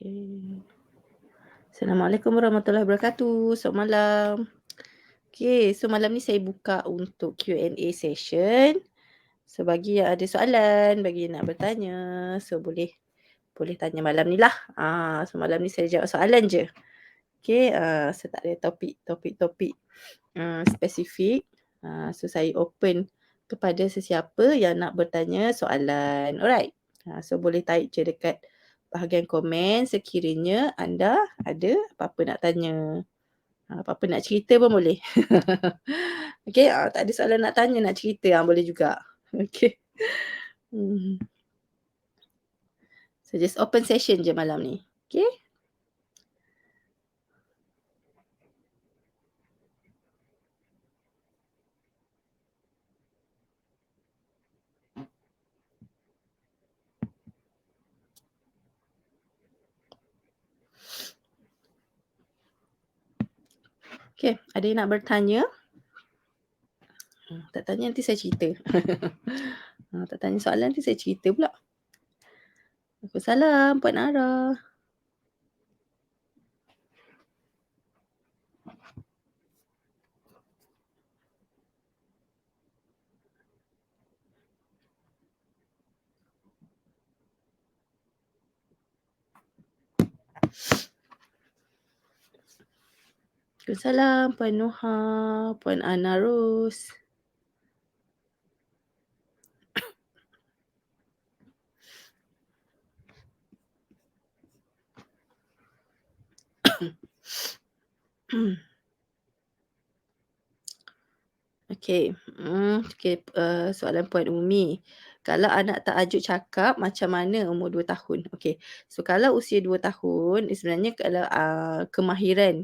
Okey. Assalamualaikum warahmatullahi wabarakatuh. Selamat malam. Okey, so malam ni saya buka untuk Q&A session. So bagi yang ada soalan, bagi yang nak bertanya, so boleh boleh tanya malam ni lah. So malam ni saya jawab soalan je. Okey, saya tak ada topik-topik spesifik. So saya open kepada sesiapa yang nak bertanya soalan. Alright. So boleh type je dekat bahagian komen sekiranya anda ada apa-apa nak tanya. Apa-apa nak cerita pun boleh. Okey, tak ada soalan nak tanya, nak cerita, boleh juga. Okey. Hmm. So just open session je malam ni. Okey? Okey, ada yang nak bertanya? Tak tanya nanti saya cerita. Tak tanya soalan nanti saya cerita pula. Waalaikumsalam Puan Ara. Waalaikumsalam Puan Noha, Puan Ana Ros. Okey, soalan Puan Umi. Kalau anak tak ajuk cakap macam mana umur 2 tahun? Okey, so kalau usia 2 tahun, sebenarnya kalau, kemahiran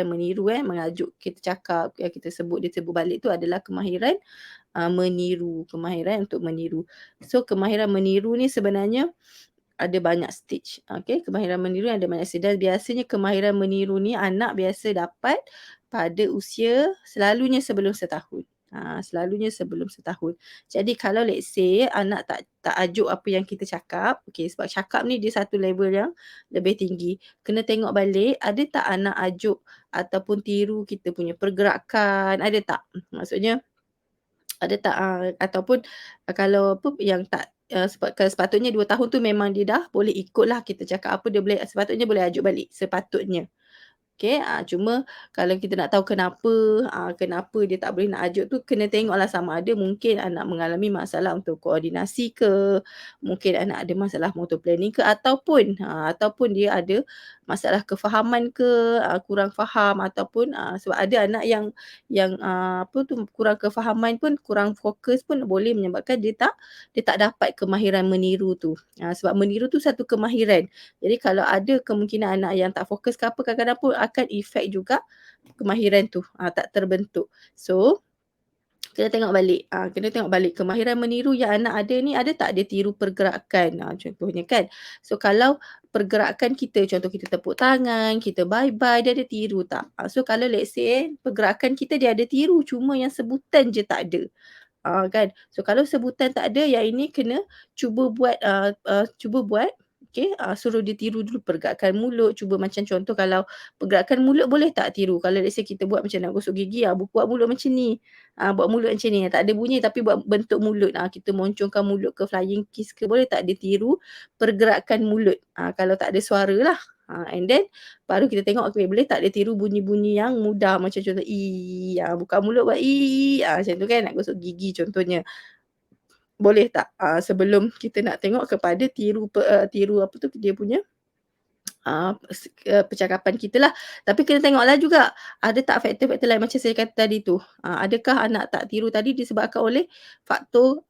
meniru mengajuk kita cakap, yang kita sebut, dia sebut balik tu adalah kemahiran, meniru, kemahiran untuk meniru. So kemahiran meniru ni sebenarnya ada banyak stage, okey. Kemahiran meniru ada banyak stage dan biasanya kemahiran meniru ni anak biasa dapat pada usia selalunya sebelum setahun. Selalunya sebelum setahun. Jadi kalau let's say anak tak ajuk apa yang kita cakap, okey, sebab cakap ni dia satu level yang lebih tinggi. Kena tengok balik ada tak anak ajuk ataupun tiru kita punya pergerakan, ada tak? Maksudnya ada tak, ataupun kalau apa yang tak, sepatutnya 2 tahun tu memang dia dah boleh ikutlah kita cakap apa, dia boleh sepatutnya boleh ajuk balik, sepatutnya. Okey, cuma kalau kita nak tahu kenapa dia tak boleh nak ajuk tu, kena tengoklah sama ada mungkin anak mengalami masalah untuk koordinasi ke, mungkin anak ada masalah motor planning ke, ataupun dia ada masalah kefahaman ke, kurang faham ataupun, sebab ada anak yang kurang kefahaman pun, kurang fokus pun boleh menyebabkan dia tak dapat kemahiran meniru tu. Sebab meniru tu satu kemahiran. Jadi kalau ada kemungkinan anak yang tak fokus ke apa, kadang-kadang pun akan efek juga kemahiran tu, tak terbentuk. So, kena tengok balik kemahiran meniru yang anak ada ni, ada tak dia tiru pergerakan, contohnya kan. So kalau pergerakan kita, contoh kita tepuk tangan, kita bye-bye, dia ada tiru tak? So kalau let's say pergerakan kita dia ada tiru, cuma yang sebutan je tak ada. Kan. So kalau sebutan tak ada, yang ini kena cuba buat, okey, suruh dia tiru dulu pergerakan mulut, cuba macam contoh kalau pergerakan mulut boleh tak tiru? Kalau let's say kita buat macam nak gosok gigi, buat mulut macam ni, buat mulut macam ni, tak ada bunyi tapi buat bentuk mulut, kita moncongkan mulut ke flying kiss ke, boleh tak dia tiru pergerakan mulut? Kalau tak ada suara lah. And then baru kita tengok, okey, boleh tak dia tiru bunyi-bunyi yang mudah macam contoh buka mulut buat macam tu kan, nak gosok gigi contohnya. Boleh tak? Sebelum kita nak tengok kepada tiru apa tu dia punya percakapan kita lah. Tapi kena tengoklah juga ada tak faktor-faktor lain macam saya kata tadi tu. Adakah anak tak tiru tadi disebabkan oleh faktor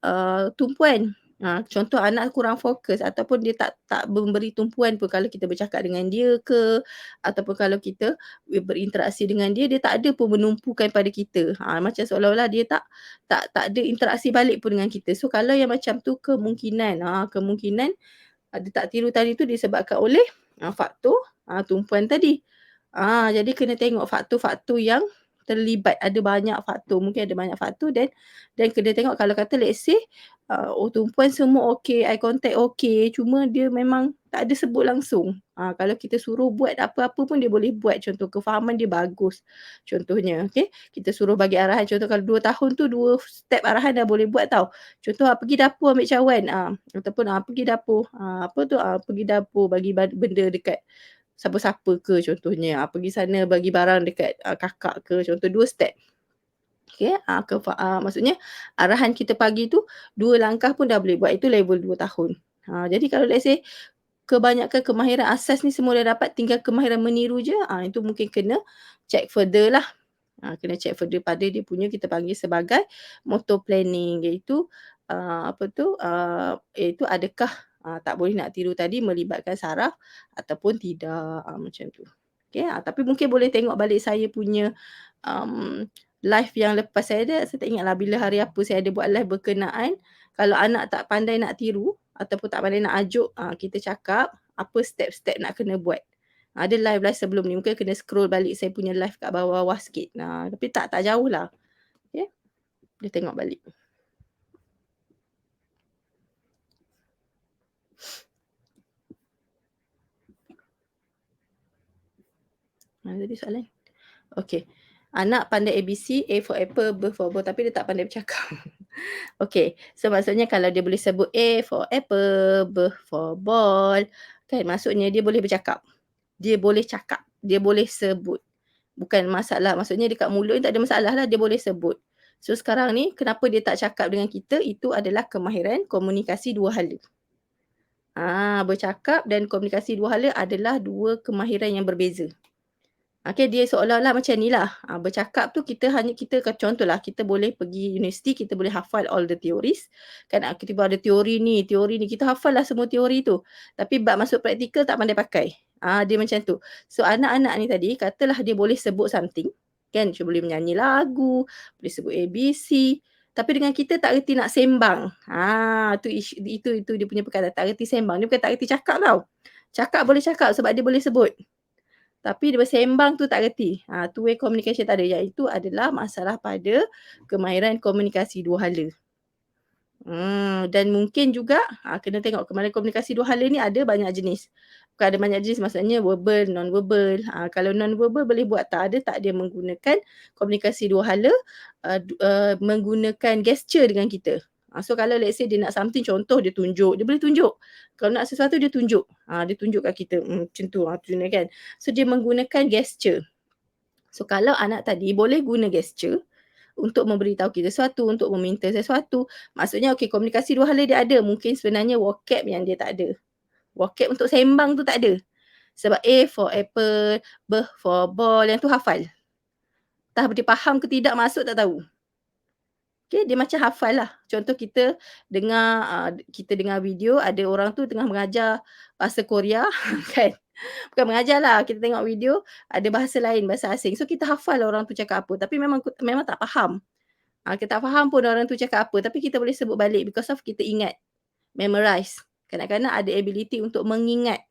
tumpuan. Contoh anak kurang fokus ataupun dia tak memberi tumpuan pun kalau kita bercakap dengan dia ke, ataupun kalau kita berinteraksi dengan dia, dia tak ada pun menumpukan pada kita. Macam seolah-olah dia tak ada interaksi balik pun dengan kita. So kalau yang macam tu kemungkinan dia tak tiru tadi tu disebabkan oleh faktor tumpuan tadi. Jadi kena tengok faktor-faktor yang terlibat, ada banyak faktor, mungkin ada banyak faktor dan kena tengok kalau kata let's say, tumpuan semua okey, eye contact okey, cuma dia memang tak ada sebut langsung. Kalau kita suruh buat apa-apa pun dia boleh buat, contoh kefahaman dia bagus, contohnya okey. Kita suruh bagi arahan, contoh kalau 2 tahun tu 2 step arahan dah boleh buat tau. Contoh, pergi dapur ambil cawan, ataupun, pergi dapur, apa tu, pergi dapur bagi benda dekat siapa-siapa ke contohnya, pergi sana bagi barang dekat, kakak ke, contoh 2 step. Okey, maksudnya arahan kita pagi tu 2 langkah pun dah boleh buat, itu level 2 tahun. Jadi kalau let's say kebanyakan kemahiran asas ni semua dah dapat, tinggal kemahiran meniru je, itu mungkin kena check further lah. Kena check further pada dia punya, kita panggil sebagai motor planning, iaitu, apa tu, iaitu adakah, tak boleh nak tiru tadi melibatkan saraf ataupun tidak, macam tu. Okey, tapi mungkin boleh tengok balik saya punya, live yang lepas saya tak ingatlah bila hari apa saya ada buat live berkenaan, kalau anak tak pandai nak tiru ataupun tak pandai nak ajuk, kita cakap apa step-step nak kena buat. Ada live-live sebelum ni, mungkin kena scroll balik saya punya live kat bawah-bawah sikit. Tapi tak jauhlah. Okay, dia tengok balik. Tadi soalan? Okey. Anak pandai ABC, A for apple, B for ball, tapi dia tak pandai bercakap. Okey, so maksudnya kalau dia boleh sebut A for apple, B for ball, kan maksudnya dia boleh bercakap. Dia boleh cakap, dia boleh sebut. Bukan masalah, maksudnya dekat mulut ni tak ada masalah lah, dia boleh sebut. So sekarang ni kenapa dia tak cakap dengan kita, itu adalah kemahiran komunikasi dua hala. Bercakap dan komunikasi dua hala adalah dua kemahiran yang berbeza. Okey, dia seolah-olah macam ni lah. Bercakap tu kita contohlah kita boleh pergi universiti, kita boleh hafal all the theories. Kan kita ada teori ni, kita hafal lah semua teori tu. Tapi bab masuk praktikal tak pandai pakai. Dia macam tu. So anak-anak ni tadi katalah dia boleh sebut something, kan? Dia boleh menyanyi lagu, boleh sebut ABC. Tapi dengan kita tak reti nak sembang. Itu dia punya perkataan, tak reti sembang. Dia bukan tak reti cakap tau. Cakap boleh cakap sebab dia boleh sebut. Tapi dia bersembang tu tak reti. Two way communication tak ada, iaitu adalah masalah pada kemahiran komunikasi dua hala. Dan mungkin juga, kena tengok kemahiran komunikasi dua hala ni ada banyak jenis. Bukan ada banyak jenis, maksudnya verbal, non-verbal. Kalau non-verbal boleh buat tak? Ada tak dia menggunakan komunikasi dua hala, menggunakan gesture dengan kita. So kalau let's say dia nak something, contoh dia tunjuk, dia boleh tunjuk. Kalau nak sesuatu dia tunjuk. Dia tunjuk kat kita, macam tu, kan. So dia menggunakan gesture. So kalau anak tadi boleh guna gesture untuk memberitahu kita sesuatu, untuk meminta sesuatu, maksudnya okey, komunikasi dua hala dia ada, mungkin sebenarnya vocab yang dia tak ada. Vocab untuk sembang tu tak ada. Sebab A for apple, B for ball, yang tu hafal. Entah dia faham ke tidak, masuk tak tahu. Okay, dia macam hafal lah. Contoh kita dengar video, ada orang tu tengah mengajar bahasa Korea, kan. Bukan mengajar lah, kita tengok video, ada bahasa lain, bahasa asing. So kita hafal orang tu cakap apa, tapi memang tak faham. Kita tak faham pun orang tu cakap apa, tapi kita boleh sebut balik because of kita ingat, memorize. Kadang-kadang ada ability untuk mengingat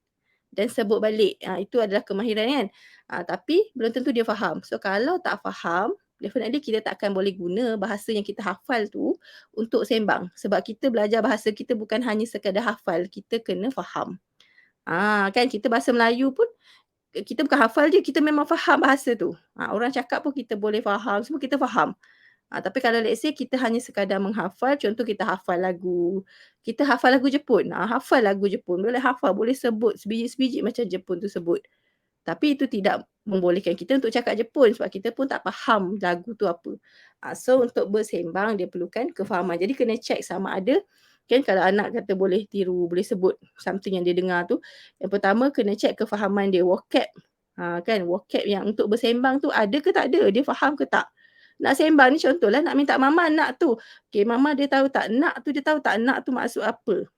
dan sebut balik. Itu adalah kemahiran kan. Tapi belum tentu dia faham. So kalau tak faham, definitely kita tak akan boleh guna bahasa yang kita hafal tu untuk sembang. Sebab kita belajar bahasa kita bukan hanya sekadar hafal, kita kena faham. Kan kita bahasa Melayu pun, kita bukan hafal je, kita memang faham bahasa tu. Orang cakap pun kita boleh faham, semua kita faham. Tapi kalau let's say kita hanya sekadar menghafal, contoh kita hafal lagu Jepun, hafal lagu Jepun, boleh hafal, boleh sebut sebiji-sebiji macam Jepun tu sebut. Tapi itu tidak membolehkan kita untuk cakap Jepun sebab kita pun tak faham lagu tu apa. So untuk bersembang dia perlukan kefahaman. Jadi kena check sama ada, kan kalau anak kata boleh tiru, boleh sebut something yang dia dengar tu, yang pertama kena check kefahaman dia, vocab. Kan vocab yang untuk bersembang tu ada ke tak ada, dia faham ke tak. Nak sembang ni contohlah nak minta mama nak tu. Okay, mama dia tahu tak nak tu, dia tahu tak nak tu maksud apa.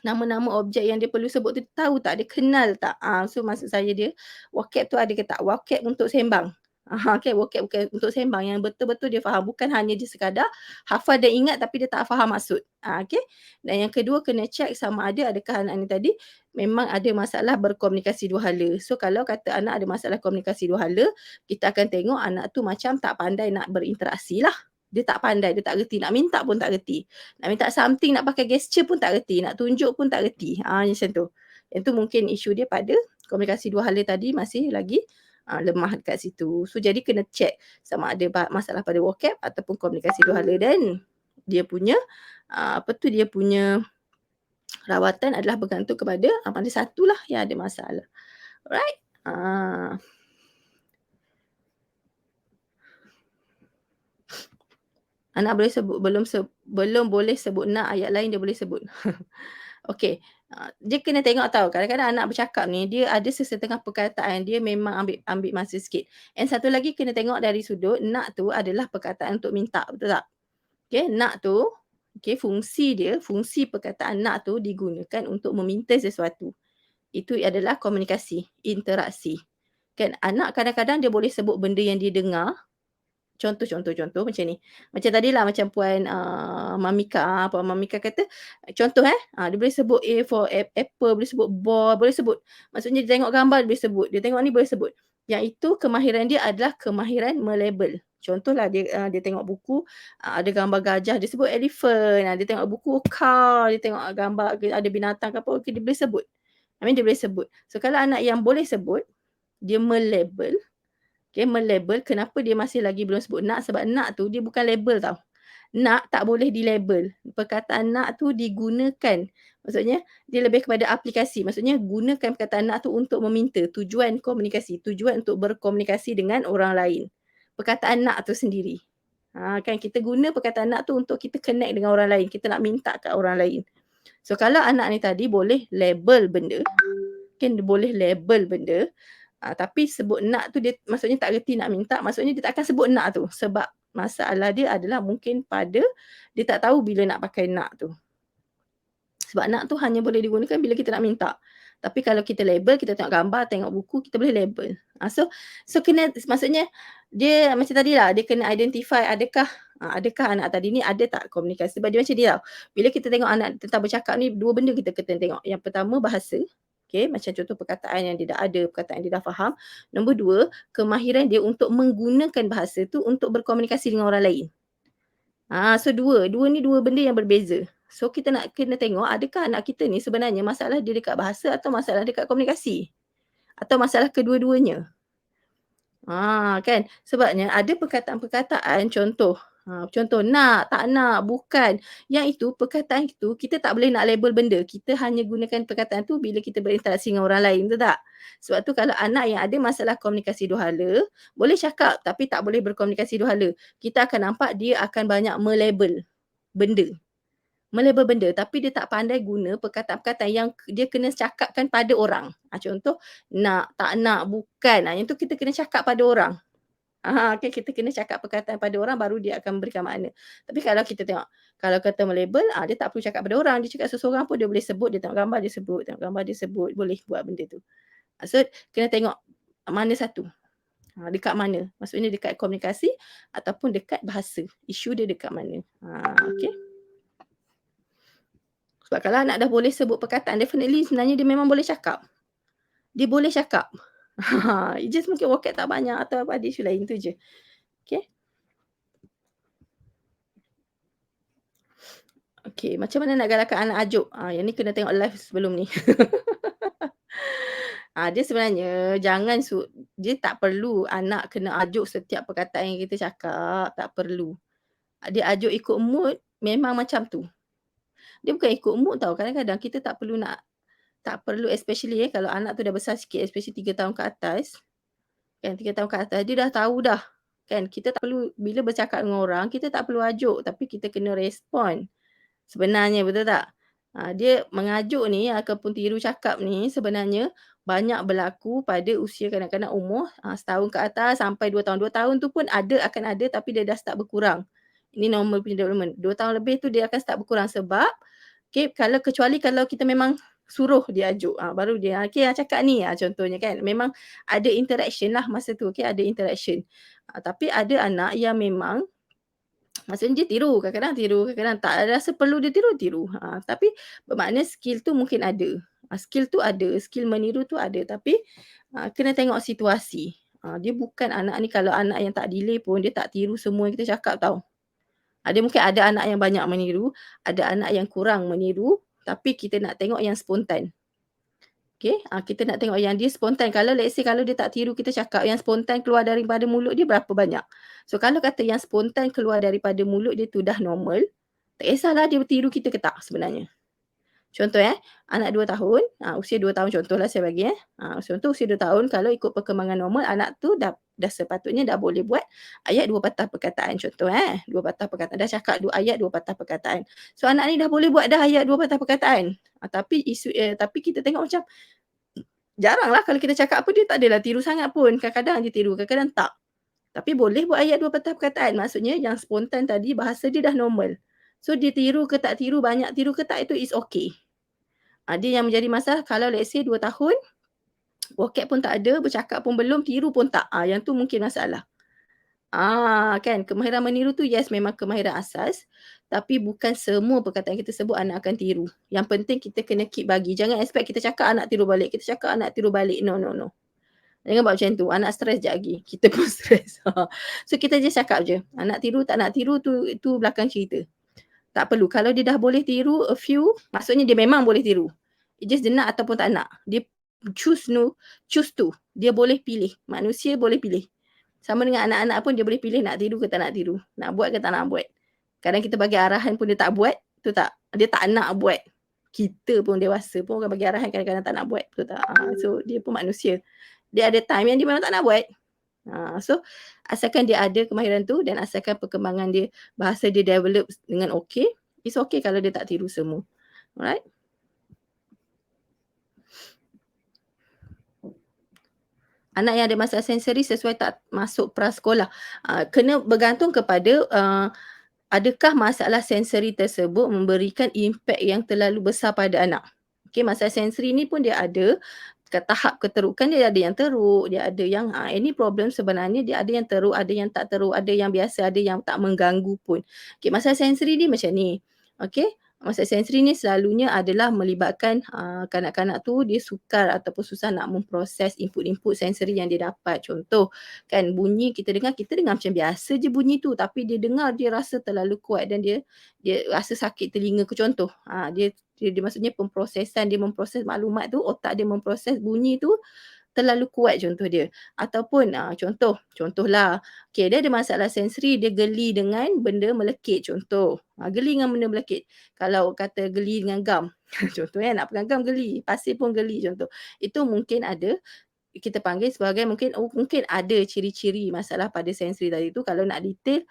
Nama-nama objek yang dia perlu sebut tu dia tahu tak, dia kenal tak. So maksud saya dia vocab tu ada ke tak, vocab untuk sembang. Okey, vocab bukan untuk sembang yang betul-betul dia faham, bukan hanya dia sekadar hafal dan ingat tapi dia tak faham maksud. Okey. Dan yang kedua kena check sama ada adakah anak ni tadi memang ada masalah berkomunikasi dua hala. So kalau kata anak ada masalah komunikasi dua hala, kita akan tengok anak tu macam tak pandai nak berinteraksi lah. Dia tak pandai, dia tak reti, nak minta pun tak reti. Nak minta something, nak pakai gesture pun tak reti, nak tunjuk pun tak reti. Macam tu. Yang tu mungkin isu dia pada komunikasi dua hala tadi masih lagi lemah dekat situ. So jadi kena check sama ada masalah pada vocab ataupun komunikasi dua hala dan dia punya apa tu, dia punya rawatan adalah bergantung kepada mana satulah yang ada masalah. Alright? Ah. Anak boleh sebut belum boleh sebut nak, ayat lain dia boleh sebut. Okey, dia kena tengok tau, kadang-kadang anak bercakap ni dia ada sesetengah perkataan dia memang ambil ambil masa sikit. And satu lagi kena tengok dari sudut nak tu adalah perkataan untuk minta, betul tak? Okey, nak tu, okey, fungsi perkataan nak tu digunakan untuk meminta sesuatu. Itu adalah komunikasi, interaksi. Kan anak kadang-kadang dia boleh sebut benda yang dia dengar. Contoh macam ni. Macam tadilah macam puan, Puan Mamika kata, contoh dia boleh sebut A for apple, boleh sebut ball, boleh sebut. Maksudnya dia tengok gambar dia boleh sebut, dia tengok ni boleh sebut. Yang itu kemahiran dia adalah kemahiran melabel. Contohlah dia tengok buku, ada gambar gajah, dia sebut elephant, dia tengok buku car, dia tengok gambar ada binatang ke apa, okey dia boleh sebut. Dia boleh sebut. So kalau anak yang boleh sebut, dia melabel. Okay, melabel kenapa dia masih lagi belum sebut nak, sebab nak tu dia bukan label tau. Nak tak boleh dilabel. Perkataan nak tu digunakan. Maksudnya dia lebih kepada aplikasi. Maksudnya gunakan perkataan nak tu untuk meminta. Tujuan komunikasi. Tujuan untuk berkomunikasi dengan orang lain. Perkataan nak tu sendiri. Kan kita guna perkataan nak tu untuk kita connect dengan orang lain. Kita nak minta kat orang lain. So kalau anak ni tadi boleh label benda. Kan dia boleh label benda. Tapi sebut nak tu dia maksudnya tak reti nak minta, maksudnya dia tak akan sebut nak tu. Sebab masalah dia adalah mungkin pada dia tak tahu bila nak pakai nak tu. Sebab nak tu hanya boleh digunakan bila kita nak minta. Tapi kalau kita label, kita tengok gambar, tengok buku, kita boleh label. So kena maksudnya dia macam tadilah, dia kena identify adakah anak tadi ni ada tak komunikasi. Sebab dia macam dia tau. Bila kita tengok anak tentang bercakap ni, dua benda kita kena tengok. Yang pertama bahasa. Okay, macam contoh perkataan yang dia dah ada, perkataan yang dia dah faham. Nombor dua, kemahiran dia untuk menggunakan bahasa tu untuk berkomunikasi dengan orang lain. So dua ni dua benda yang berbeza. So kita nak kena tengok adakah anak kita ni sebenarnya masalah dia dekat bahasa atau masalah dekat komunikasi? Atau masalah kedua-duanya? Kan? Sebabnya ada perkataan-perkataan contoh nak, tak nak, bukan. Yang itu perkataan itu kita tak boleh nak label benda. Kita hanya gunakan perkataan tu bila kita berinteraksi dengan orang lain, betul tak? Sebab tu kalau anak yang ada masalah komunikasi dua hala, boleh cakap tapi tak boleh berkomunikasi dua hala. Kita akan nampak dia akan banyak melabel benda. Melabel benda tapi dia tak pandai guna perkataan-perkataan yang dia kena cakapkan pada orang. Contoh nak, tak nak, bukan. Yang tu kita kena cakap pada orang. Okay, kita kena cakap perkataan pada orang baru dia akan memberikan makna. Tapi kalau kita tengok, kalau kata melabel, dia tak perlu cakap pada orang. Dia cakap seseorang pun dia boleh sebut, dia tengok gambar dia sebut, tengok gambar dia sebut, boleh buat benda tu. So kena tengok mana satu. Dekat mana? Maksudnya dekat komunikasi ataupun dekat bahasa. Isu dia dekat mana. Okay. Sebab kalau anak dah boleh sebut perkataan, definitely sebenarnya dia memang boleh cakap. Dia boleh cakap. It just mungkin vocab tak banyak atau apa ada isu lain tu je. Okay. Okay, macam mana nak galakkan anak ajuk? Yang ni kena tengok live sebelum ni. Dia sebenarnya dia tak perlu anak kena ajuk setiap perkataan yang kita cakap, tak perlu. Dia ajuk ikut mood, memang macam tu. Dia bukan ikut mood tau, kadang-kadang kita tak perlu especially kalau anak tu dah besar sikit, especially 3 tahun ke atas. Kan 3 tahun ke atas, dia dah tahu dah. Kan kita tak perlu, bila bercakap dengan orang, kita tak perlu ajuk, tapi kita kena respon. Sebenarnya betul tak? Dia mengajuk ni ataupun tiru cakap ni sebenarnya banyak berlaku pada usia kanak-kanak umur setahun ke atas sampai 2 tahun. 2 tahun tu pun akan ada tapi dia dah start berkurang. Ini normal punya development. 2 tahun lebih tu dia akan start berkurang sebab kecuali kalau kita memang suruh dia ajuk, baru dia, "Okey, cakap ni," contohnya kan. Memang ada interaction lah masa tu, okey, ada interaction. Tapi ada anak yang memang maksudnya dia tiru, kadang-kadang tiru, kadang-kadang tak rasa perlu dia tiru, tiru. Tapi bermakna skill tu mungkin ada. Skill tu ada, skill meniru tu ada, tapi kena tengok situasi. Dia bukan anak ni, kalau anak yang tak delay pun dia tak tiru semua yang kita cakap tau. Dia mungkin ada anak yang banyak meniru, ada anak yang kurang meniru, tapi kita nak tengok yang spontan. Okey, kita nak tengok yang dia spontan. Kalau let's say kalau dia tak tiru kita cakap, yang spontan keluar daripada mulut dia berapa banyak. So kalau kata yang spontan keluar daripada mulut dia tu dah normal, tak kisahlah dia tiru kita ke tak sebenarnya. Contoh anak 2 tahun, usia 2 tahun contohlah saya bagi contoh usia 2 tahun, kalau ikut perkembangan normal anak tu dah sepatutnya dah boleh buat ayat 2 patah perkataan, contoh 2 patah perkataan, dah cakap 2 ayat 2 patah perkataan. So anak ni dah boleh buat dah ayat 2 patah perkataan. Tapi kita tengok macam jaranglah kalau kita cakap apa dia tak adalah tiru sangat pun, kadang-kadang dia tiru, kadang-kadang tak. Tapi boleh buat ayat 2 patah perkataan, maksudnya yang spontan tadi bahasa dia dah normal. So dia tiru ke tak tiru, banyak tiru ke tak, itu is okay. Dia yang menjadi masalah kalau let's say 2 tahun, vocab pun tak ada, bercakap pun belum, tiru pun tak, yang tu mungkin masalah. Kan kemahiran meniru tu yes memang kemahiran asas, tapi bukan semua perkataan kita sebut anak akan tiru. Yang penting kita kena keep bagi, jangan expect kita cakap anak tiru balik, kita cakap anak tiru balik, no, no, no. Jangan buat macam tu, anak stres sekejap lagi, kita pun stres. So kita just cakap je, anak tiru tak nak tiru tu itu belakang cerita. Tak perlu, kalau dia dah boleh tiru a few, maksudnya dia memang boleh tiru. It just dia nak ataupun tak nak. Dia choose to. Dia boleh pilih, manusia boleh pilih. Sama dengan anak-anak pun dia boleh pilih nak tiru ke tak nak tiru, nak buat ke tak nak buat. Kadang kita bagi arahan pun dia tak buat, betul tak? Dia tak nak buat. Kita pun dewasa pun orang bagi arahan kadang-kadang tak nak buat, betul tak? So dia pun manusia. Dia ada time yang dia memang tak nak buat. So asalkan dia ada kemahiran tu dan asalkan perkembangan dia, bahasa dia develop dengan okey, it's okay kalau dia tak tiru semua. Alright? Anak yang ada masalah sensori sesuai tak masuk prasekolah. Kena bergantung kepada adakah masalah sensori tersebut memberikan impak yang terlalu besar pada anak. Okey, masalah sensori ni pun dia ada ke tahap keterukan, dia ada yang teruk, dia ada yang any problem sebenarnya dia ada yang teruk, ada yang tak teruk, ada yang biasa, ada yang tak mengganggu pun. Okey, masalah sensori ni macam ni. Okey, masalah sensori ni selalunya adalah melibatkan kanak-kanak tu dia sukar ataupun susah nak memproses input-input sensori yang dia dapat. Contoh kan bunyi kita dengar macam biasa je bunyi tu, tapi dia dengar dia rasa terlalu kuat dan dia rasa sakit telinga ke contoh. Dia maksudnya pemprosesan dia memproses maklumat tu, otak dia memproses bunyi tu terlalu kuat contoh dia. Ataupun contohlah, okey dia ada masalah sensori, dia geli dengan benda melekit contoh. Geli dengan benda melekit. Kalau kata geli dengan gam, contoh nak pegang gam geli, pasir pun geli contoh. Itu mungkin ada kita panggil sebagai mungkin ada ciri-ciri masalah pada sensori tadi tu. Kalau nak detail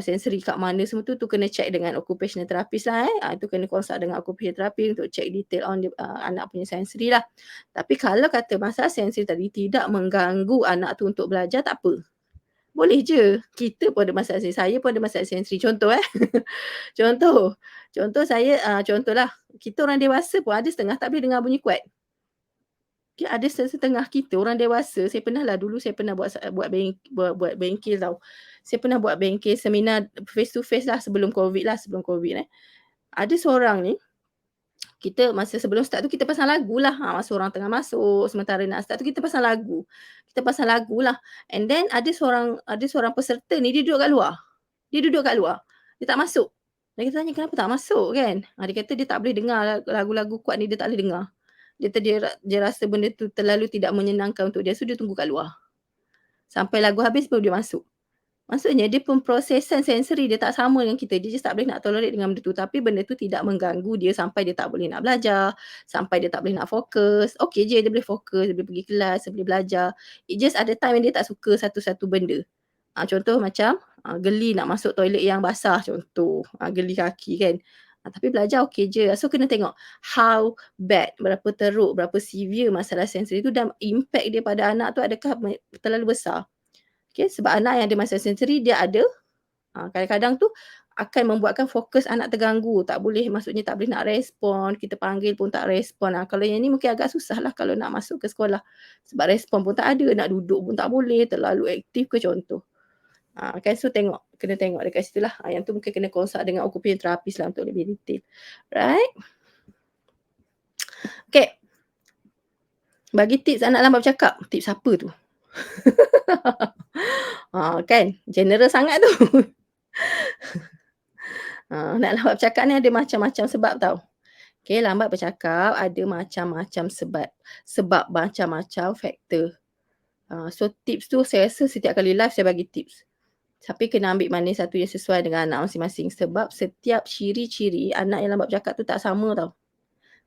sensori kat mana semua tu kena check dengan occupational therapist lah itu kena consult dengan occupational therapist untuk check detail on anak punya sensori lah. Tapi kalau kata masalah sensori tadi tidak mengganggu anak tu untuk belajar, tak apa. Boleh je. Kita pun ada masalah sensori. Saya pun ada masalah sensori. Contoh Contoh saya, contohlah, kita orang dewasa pun ada setengah tak boleh dengar bunyi kuat. Okay, ada setengah kita orang dewasa, saya pernah buat bengkel tau. Saya pernah buat bengkel seminar face to face lah sebelum COVID Ada seorang ni, kita masa sebelum start tu kita pasang lagu lah. Masa orang tengah masuk, sementara nak start tu kita pasang lagu. Kita pasang lagu lah. And then ada seorang peserta ni dia duduk kat luar. Dia tak masuk. Dan kita tanya kenapa tak masuk kan? Dia kata dia tak boleh dengar lagu-lagu kuat ni, dia tak boleh dengar. Dia rasa benda tu terlalu tidak menyenangkan untuk dia, so dia tunggu kat luar. Sampai lagu habis baru dia masuk. Maksudnya dia pemprosesan sensori dia tak sama dengan kita. Dia just tak boleh nak tolerate dengan benda tu. Tapi benda tu tidak mengganggu dia sampai dia tak boleh nak belajar, sampai dia tak boleh nak fokus. Okey je dia boleh fokus, dia boleh pergi kelas, dia boleh belajar. It just ada time yang dia tak suka satu-satu benda. Contoh macam geli nak masuk toilet yang basah contoh. Geli kaki kan. Tapi belajar okey je. So kena tengok how bad, berapa teruk, berapa severe masalah sensori tu dan impact dia pada anak tu adakah terlalu besar. Okay, sebab anak yang ada masalah sensori dia ada kadang-kadang tu akan membuatkan fokus anak terganggu. Tak boleh, maksudnya tak boleh nak respon, kita panggil pun tak respon. Kalau yang ni mungkin agak susah lah kalau nak masuk ke sekolah. Sebab respon pun tak ada, nak duduk pun tak boleh, terlalu aktif ke contoh. Kan, so kena tengok dekat situ lah. Yang tu mungkin kena consult dengan occupational therapist lah untuk lebih detail. Right? Okay. Bagi tips anak lambat bercakap. Tips apa tu? Kan? General sangat tu. Nak lambat bercakap ni ada macam-macam sebab tau. Okay, lambat bercakap ada macam-macam sebab. Sebab macam-macam faktor. So tips tu saya rasa setiap kali live saya bagi tips. Tapi kena ambil mana satu yang sesuai dengan anak masing-masing. Sebab setiap ciri-ciri anak yang lambat bercakap tu tak sama tau.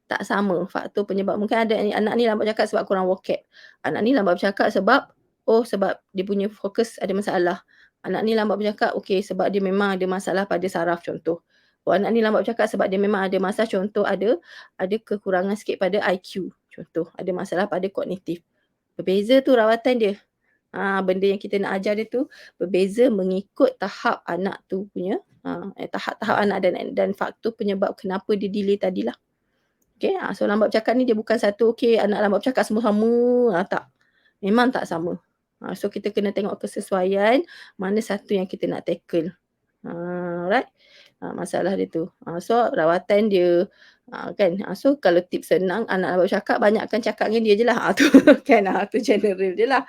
Tak sama. Faktor penyebab. Mungkin ada anak ni lambat bercakap sebab kurang vocab. Anak ni lambat bercakap sebab sebab dia punya fokus ada masalah. Anak ni lambat bercakap sebab dia memang ada masalah pada saraf contoh. Anak ni lambat bercakap sebab dia memang ada masalah contoh ada kekurangan sikit pada IQ contoh. Ada masalah pada kognitif. Berbeza tu rawatan dia. Benda yang kita nak ajar dia tu berbeza mengikut tahap anak tu punya tahap-tahap anak dan faktor penyebab kenapa dia delay tadilah. Okay, so lambat bercakap ni dia bukan satu anak lambat bercakap semua sama. Tak. Memang tak sama. So kita kena tengok kesesuaian mana satu yang kita nak tackle. Right? Masalah dia tu. So rawatan dia kan. So kalau tips senang anak lambat bercakap, banyakkan cakap dengan dia je lah. Tu kan. Tu general dia lah.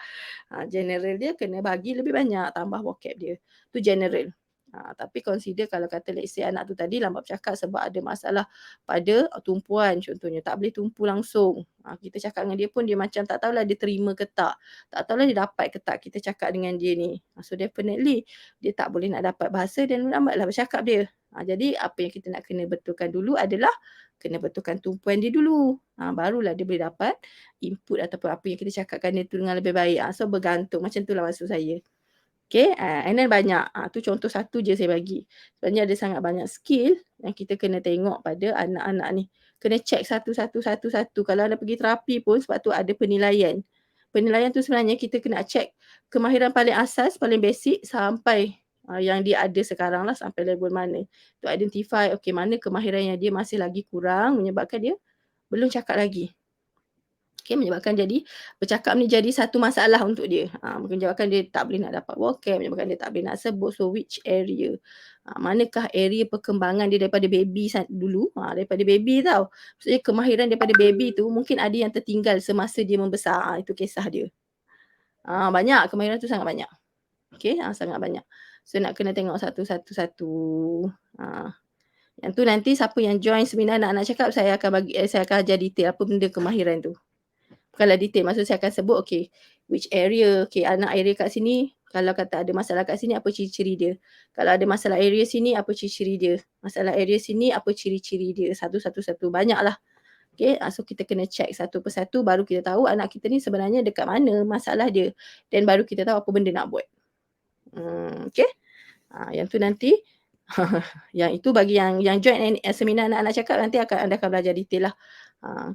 General dia kena bagi lebih banyak, tambah vocab dia. Tu general. Tapi consider kalau kata let's say anak tu tadi lambat bercakap sebab ada masalah pada tumpuan contohnya. Tak boleh tumpu langsung. Kita cakap dengan dia pun dia macam tak tahulah dia terima ke tak. Tak tahulah dia dapat ke tak kita cakap dengan dia ni. So definitely dia tak boleh nak dapat bahasa dan lambatlah bercakap dia. Jadi apa yang kita nak kena betulkan dulu adalah kena betulkan tumpuan dia dulu. Barulah dia boleh dapat input ataupun apa yang kita cakapkan dia tu dengan lebih baik. So bergantung. Macam itulah maksud saya. Okay, and then banyak. Tu contoh satu je saya bagi. Sebenarnya ada sangat banyak skill yang kita kena tengok pada anak-anak ni. Kena check satu-satu. Kalau anda pergi terapi pun sebab tu ada penilaian. Penilaian tu sebenarnya kita kena check kemahiran paling asas, paling basic sampai yang dia ada sekarang lah sampai level mana. To identify mana kemahiran yang dia masih lagi kurang menyebabkan dia belum cakap lagi. Menyebabkan jadi bercakap ni jadi satu masalah untuk dia. Menyebabkan dia tak boleh nak dapat vocab, menyebabkan dia tak boleh nak sebut. So which area? Manakah area perkembangan dia daripada baby dulu? Daripada baby tau. Maksudnya kemahiran daripada baby tu mungkin ada yang tertinggal semasa dia membesar. Itu kisah dia. Banyak. Kemahiran tu sangat banyak. Sangat banyak. So nak kena tengok satu-satu. Yang tu nanti siapa yang join seminar nak cakap saya akan ajar detail apa benda kemahiran tu. Kalau detail maksud saya akan sebut which area, anak area kat sini kalau kata ada masalah kat sini apa ciri-ciri dia. Kalau ada masalah area sini apa ciri-ciri dia. Masalah area sini apa ciri-ciri dia. Satu-satu banyaklah. So kita kena check satu persatu baru kita tahu anak kita ni sebenarnya dekat mana masalah dia dan baru kita tahu apa benda nak buat. Yang tu nanti yang itu bagi yang join seminar anak-anak cakap nanti anda akan belajar detail lah.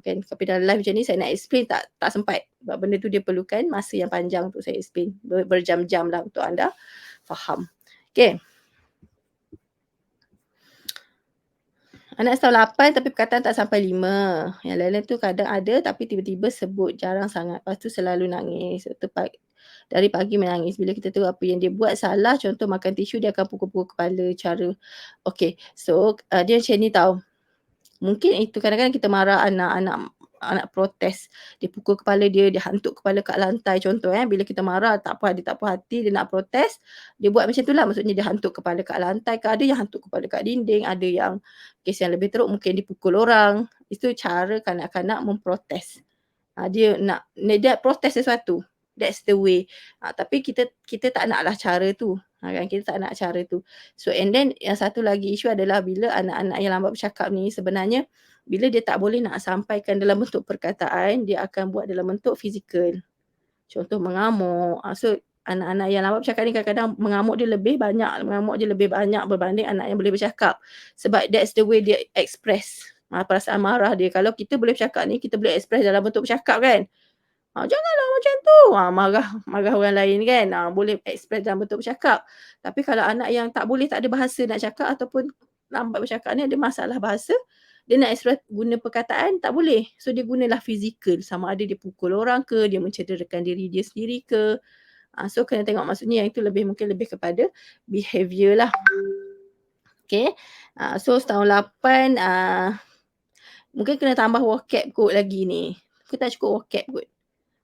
Tapi dalam live macam ni saya nak explain tak sempat. Sebab benda tu dia perlukan masa yang panjang untuk saya explain. Berjam-jam lah untuk anda faham. Anak setahun 8 tapi perkataan tak sampai 5. Yang lain-lain tu kadang ada tapi tiba-tiba sebut jarang sangat. Lepas tu selalu nangis. Dari pagi menangis. Bila kita tahu apa yang dia buat salah, contoh makan tisu dia akan pukul-pukul kepala cara. So dia macam ni tau. Mungkin itu kadang-kadang kita marah anak protes. Dia pukul kepala dia hantuk kepala kat lantai contoh bila kita marah dia tak puas hati dia nak protes, dia buat macam itulah maksudnya dia hantuk kepala kat lantai ada yang hantuk kepala kat dinding, ada yang kes yang lebih teruk mungkin dipukul orang. Itu cara kanak-kanak memprotes. Dia protes sesuatu. That's the way. Tapi kita tak naklah cara tu. Kita tak nak cara tu. So and then yang satu lagi isu adalah bila anak-anak yang lambat bercakap ni sebenarnya bila dia tak boleh nak sampaikan dalam bentuk perkataan, dia akan buat dalam bentuk fizikal. Contoh mengamuk. So anak-anak yang lambat bercakap ni kadang-kadang mengamuk dia lebih banyak berbanding anak yang boleh bercakap. Sebab that's the way dia express perasaan marah dia. Kalau kita boleh bercakap ni, kita boleh express dalam bentuk bercakap kan. Janganlah macam tu, marah marah orang lain kan, boleh express dalam bentuk bercakap. Tapi kalau anak yang tak boleh, tak ada bahasa nak cakap ataupun lambat bercakap ni, ada masalah bahasa, dia nak express guna perkataan tak boleh. So dia gunalah fizikal, sama ada dia pukul orang ke, dia mencederakan diri dia sendiri ke. So kena tengok, maksudnya yang itu lebih mungkin lebih kepada behaviour lah. Okay. So tahun 8, mungkin kena tambah vocab kot lagi ni. Aku tak cukup vocab kot.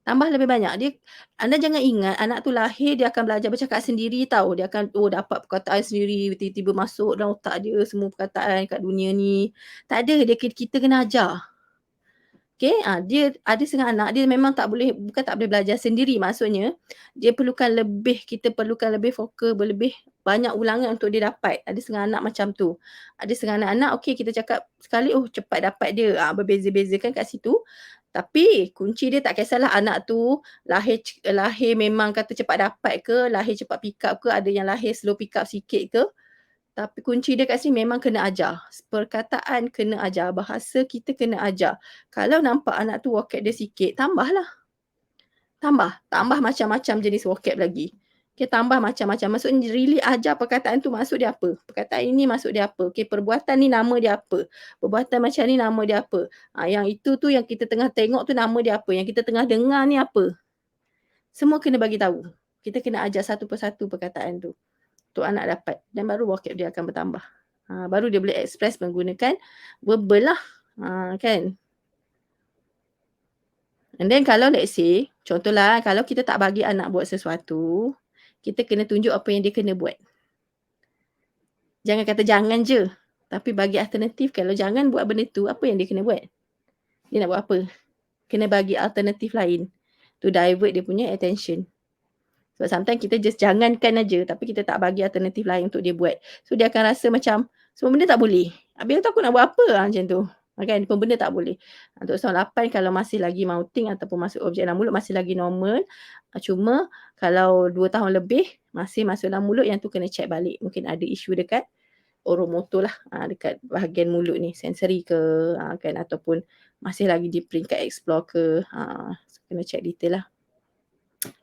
Tambah lebih banyak. Anda jangan ingat anak tu lahir dia akan belajar bercakap sendiri tau. Dia akan dapat perkataan sendiri, tiba-tiba masuk dalam otak dia semua perkataan kat dunia ni. Tak ada, kita kena ajar. Okay, dia ada setengah anak dia memang tak boleh, bukan tak boleh belajar sendiri, maksudnya dia perlukan lebih, kita perlukan lebih fokus, lebih banyak ulangan untuk dia dapat. Ada setengah anak macam tu. Ada setengah anak okey kita cakap sekali, cepat dapat dia. Berbeza-beza kan kat situ. Tapi kunci dia tak kisahlah anak tu lahir memang kata cepat dapat ke, lahir cepat pick up ke, ada yang lahir slow pick up sikit ke. Tapi kunci dia kat sini memang kena ajar. Perkataan kena ajar, bahasa kita kena ajar. Kalau nampak anak tu vocab dia sikit, tambahlah. Tambah macam-macam jenis vocab lagi. Okay, tambah macam-macam. Maksudnya really ajar perkataan tu maksud dia apa. Perkataan ini maksud dia apa. Okay, perbuatan ni nama dia apa. Perbuatan macam ni nama dia apa. Yang itu tu yang kita tengah tengok tu nama dia apa. Yang kita tengah dengar ni apa. Semua kena bagi tahu. Kita kena ajar satu persatu perkataan tu. Untuk anak dapat. Dan baru vocab dia akan bertambah. Baru dia boleh express menggunakan verbal lah. Kan. And then kalau let's say, contohlah kalau kita tak bagi anak buat sesuatu, kita kena tunjuk apa yang dia kena buat. Jangan kata jangan je. Tapi bagi alternatif, kalau jangan buat benda tu, apa yang dia kena buat? Dia nak buat apa? Kena bagi alternatif lain. To divert dia punya attention. Sebab sometimes kita just jangankan aja, tapi kita tak bagi alternatif lain untuk dia buat. So dia akan rasa macam, semua benda tak boleh. Habis tu aku nak buat apa macam tu. Kan, benda tak boleh. Untuk tahun 8 kalau masih lagi mounting ataupun masuk objek dalam mulut masih lagi normal. Cuma kalau 2 tahun lebih masih masuk dalam mulut, yang tu kena check balik. Mungkin ada isu dekat oromotor lah, dekat bahagian mulut ni, sensory ke kan, ataupun masih lagi di peringkat explore ke. Kena check detail lah.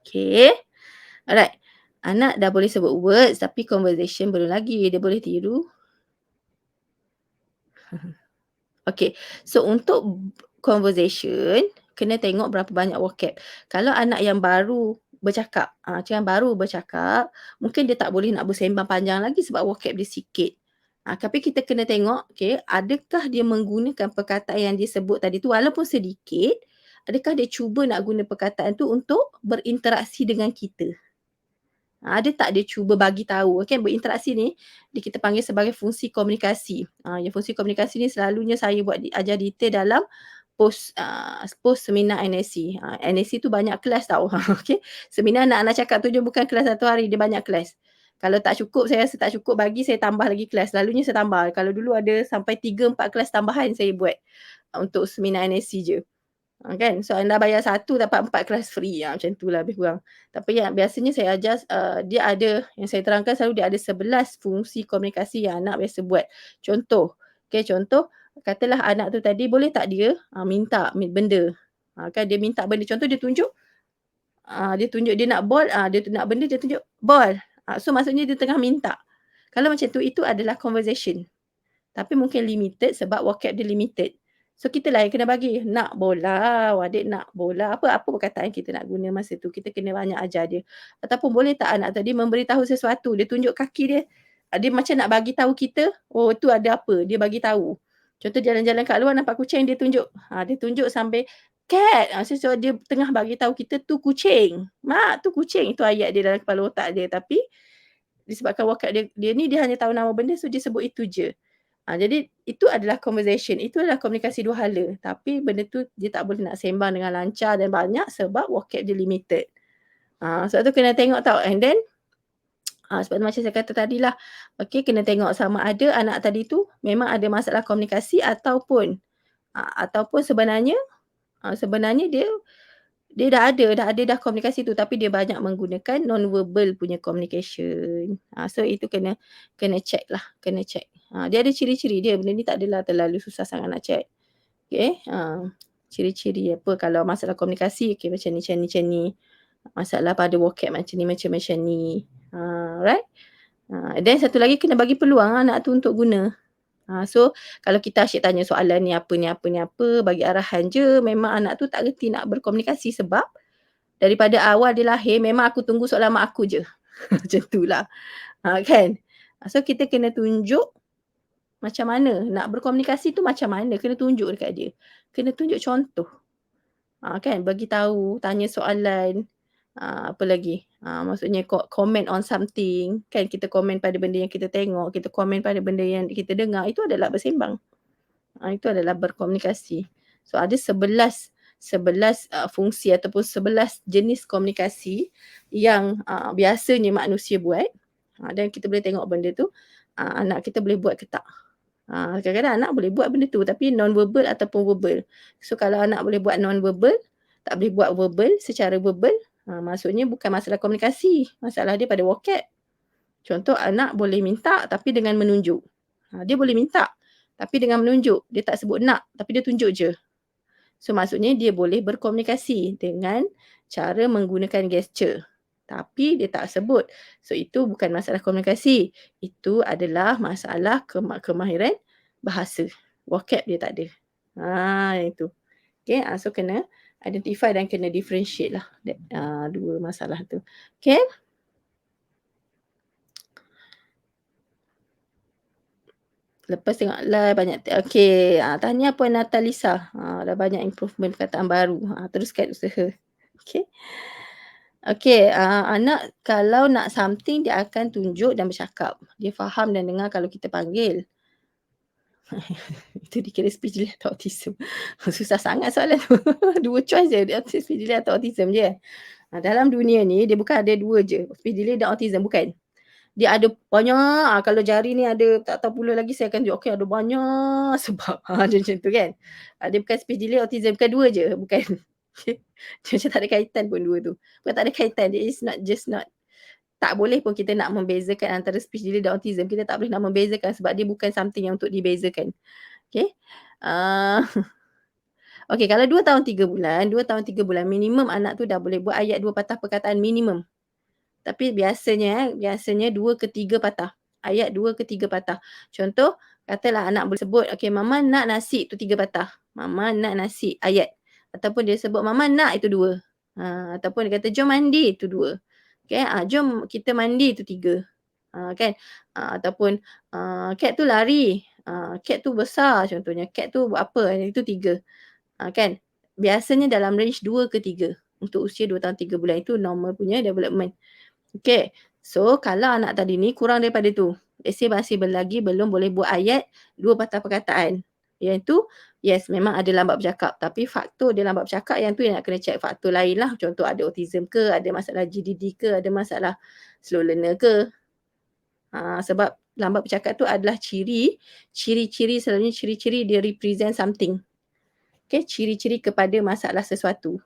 Okay. Alright. Anak dah boleh sebut words tapi conversation belum lagi. Dia boleh tiru. Okay. So untuk conversation, kena tengok berapa banyak vocab. Kalau anak yang baru bercakap, mungkin dia tak boleh nak bersembang panjang lagi sebab vocab dia sikit. Tapi kita kena tengok, okay, adakah dia menggunakan perkataan yang dia sebut tadi tu walaupun sedikit, adakah dia cuba nak guna perkataan tu untuk berinteraksi dengan kita. Ada tak dia cuba bagi tahu, kan berinteraksi ni kita panggil sebagai fungsi komunikasi. Yang fungsi komunikasi ni selalunya saya buat ajar detail dalam post seminar NSC. NSC tu banyak kelas tau. Okey. Seminar anak-anak cakap tu dia bukan kelas satu hari, dia banyak kelas. Kalau tak cukup, saya rasa tak cukup bagi, saya tambah lagi kelas. Selalunya saya tambah. Kalau dulu ada sampai 3-4 kelas tambahan saya buat untuk seminar NSC je. Kan? So anda bayar 1 dapat 4 kelas free, macam itulah lebih kurang. Tapi yang biasanya saya ajar, dia ada, yang saya terangkan selalu dia ada 11 fungsi komunikasi yang anak biasa buat. Contoh, contoh katalah anak tu tadi boleh tak dia minta benda. Kan dia minta benda, contoh dia tunjuk dia nak ball, dia nak benda dia tunjuk ball. So maksudnya dia tengah minta. Kalau macam tu, itu adalah conversation. Tapi mungkin limited sebab vocab dia limited. So kita lah yang kena bagi, nak bola, adik nak bola, apa perkataan kita nak guna masa tu, kita kena banyak ajar dia. Ataupun boleh tak anak tadi memberitahu sesuatu, dia tunjuk kaki dia, dia macam nak bagi tahu kita, tu ada apa, dia bagi tahu. Contoh jalan-jalan kat luar nampak kucing, dia tunjuk sampai cat, so dia tengah bagi tahu kita tu kucing. Mak, tu kucing, itu ayat dia dalam kepala otak dia, tapi disebabkan vocab dia ni dia hanya tahu nama benda, so dia sebut itu je. Jadi itu adalah conversation, itu adalah komunikasi dua hala. Tapi benda tu dia tak boleh nak sembang dengan lancar dan banyak sebab vocab dia limited. Sebab tu kena tengok tau. And then sebab tu macam saya kata tadilah, okay, kena tengok sama ada anak tadi tu memang ada masalah komunikasi ataupun sebenarnya dia dah ada komunikasi tu tapi dia banyak menggunakan non-verbal punya communication. So itu kena check lah, kena check. Dia ada ciri-ciri dia, benda ni tak adalah terlalu susah sangat nak check. Okay. Ciri-ciri apa kalau masalah komunikasi, okey macam ni macam ni macam ni. Masalah pada vocab macam ni macam ni. Right? Then satu lagi kena bagi peluang anak tu untuk guna. So kalau kita asyik tanya soalan ni apa ni apa ni apa, bagi arahan je, memang anak tu tak reti nak berkomunikasi sebab daripada awal dia lahir memang aku tunggu soalan mak aku je. Macam tulah. Kan? So kita kena tunjuk macam mana nak berkomunikasi tu macam mana, kena tunjuk dekat dia. Kena tunjuk contoh. Kan bagi tahu, tanya soalan, apa lagi, maksudnya comment on something, kan kita komen pada benda yang kita tengok, kita komen pada benda yang kita dengar, itu adalah bersembang. Itu adalah berkomunikasi. So ada 11 fungsi ataupun 11 jenis komunikasi yang biasanya manusia buat, dan kita boleh tengok benda tu, anak kita boleh buat ke tak. Kadang-kadang anak boleh buat benda tu tapi non-verbal ataupun verbal. So kalau anak boleh buat non-verbal, tak boleh buat verbal secara verbal, maksudnya bukan masalah komunikasi, masalah dia pada vocab. Contoh anak boleh minta tapi dengan menunjuk. Dia boleh minta tapi dengan menunjuk, dia tak sebut nak tapi dia tunjuk je. So maksudnya dia boleh berkomunikasi dengan cara menggunakan gesture. Tapi dia tak sebut. So itu bukan masalah komunikasi. Itu adalah masalah kemahiran bahasa. Vocab dia tak ada. Itu. Okay, so kena identify dan kena differentiate lah dua masalah tu. Okay. Lepas tengok live banyak okey, tahniah Puan Natalisa. Dah banyak improvement perkataan baru. Teruskan usaha. Okey. Okey, anak kalau nak something dia akan tunjuk dan bercakap. Dia faham dan dengar kalau kita panggil. Itu dikira speech delay atau autism. Susah sangat soalan tu. Dua choice je, speech delay atau autism je. Dalam dunia ni dia bukan ada dua je, speech delay dan autism, bukan. Dia ada banyak, kalau jari ni ada tak tahu puluh lagi saya akan tunjuk, okey ada banyak sebab. Dia macam tu kan. Dia bukan speech delay, autism, bukan dua je, bukan. Dia macam tak ada kaitan pun dua tu. Bukan tak ada kaitan, it is not just not. Tak boleh pun kita nak membezakan antara speech delay dan autism. Kita tak boleh nak membezakan sebab dia bukan something yang untuk dibezakan. Okay. Okay, kalau 2 tahun 3 bulan, 2 tahun 3 bulan minimum anak tu dah boleh buat ayat 2 patah perkataan minimum. Tapi biasanya 2 ke 3 patah. Ayat 2 ke 3 patah. Contoh, katalah anak boleh sebut, okay, mama nak nasi, tu 3 patah. Mama nak nasi, ayat. Ataupun dia sebut, mama nak, itu 2. Ataupun dia kata, jom mandi, itu 2. Okay, jom kita mandi, itu 3. Kan? Ataupun, cat tu lari. Cat tu besar contohnya. Cat tu buat apa, itu 3. Kan? Biasanya dalam range 2 ke 3. Untuk usia 2 tahun 3 bulan itu normal punya development. Okay. So, kalau anak tadi ni kurang daripada tu. Let's say masih lagi belum boleh buat ayat 2 patah perkataan. Yang tu, yes memang ada lambat bercakap. Tapi faktor dia lambat bercakap yang tu yang nak kena check faktor lain lah. Contoh ada autism ke, ada masalah GDD ke, ada masalah slow learner ke. Sebab lambat bercakap tu adalah ciri-ciri selalunya ciri-ciri dia represent something. Okay, ciri-ciri kepada masalah sesuatu.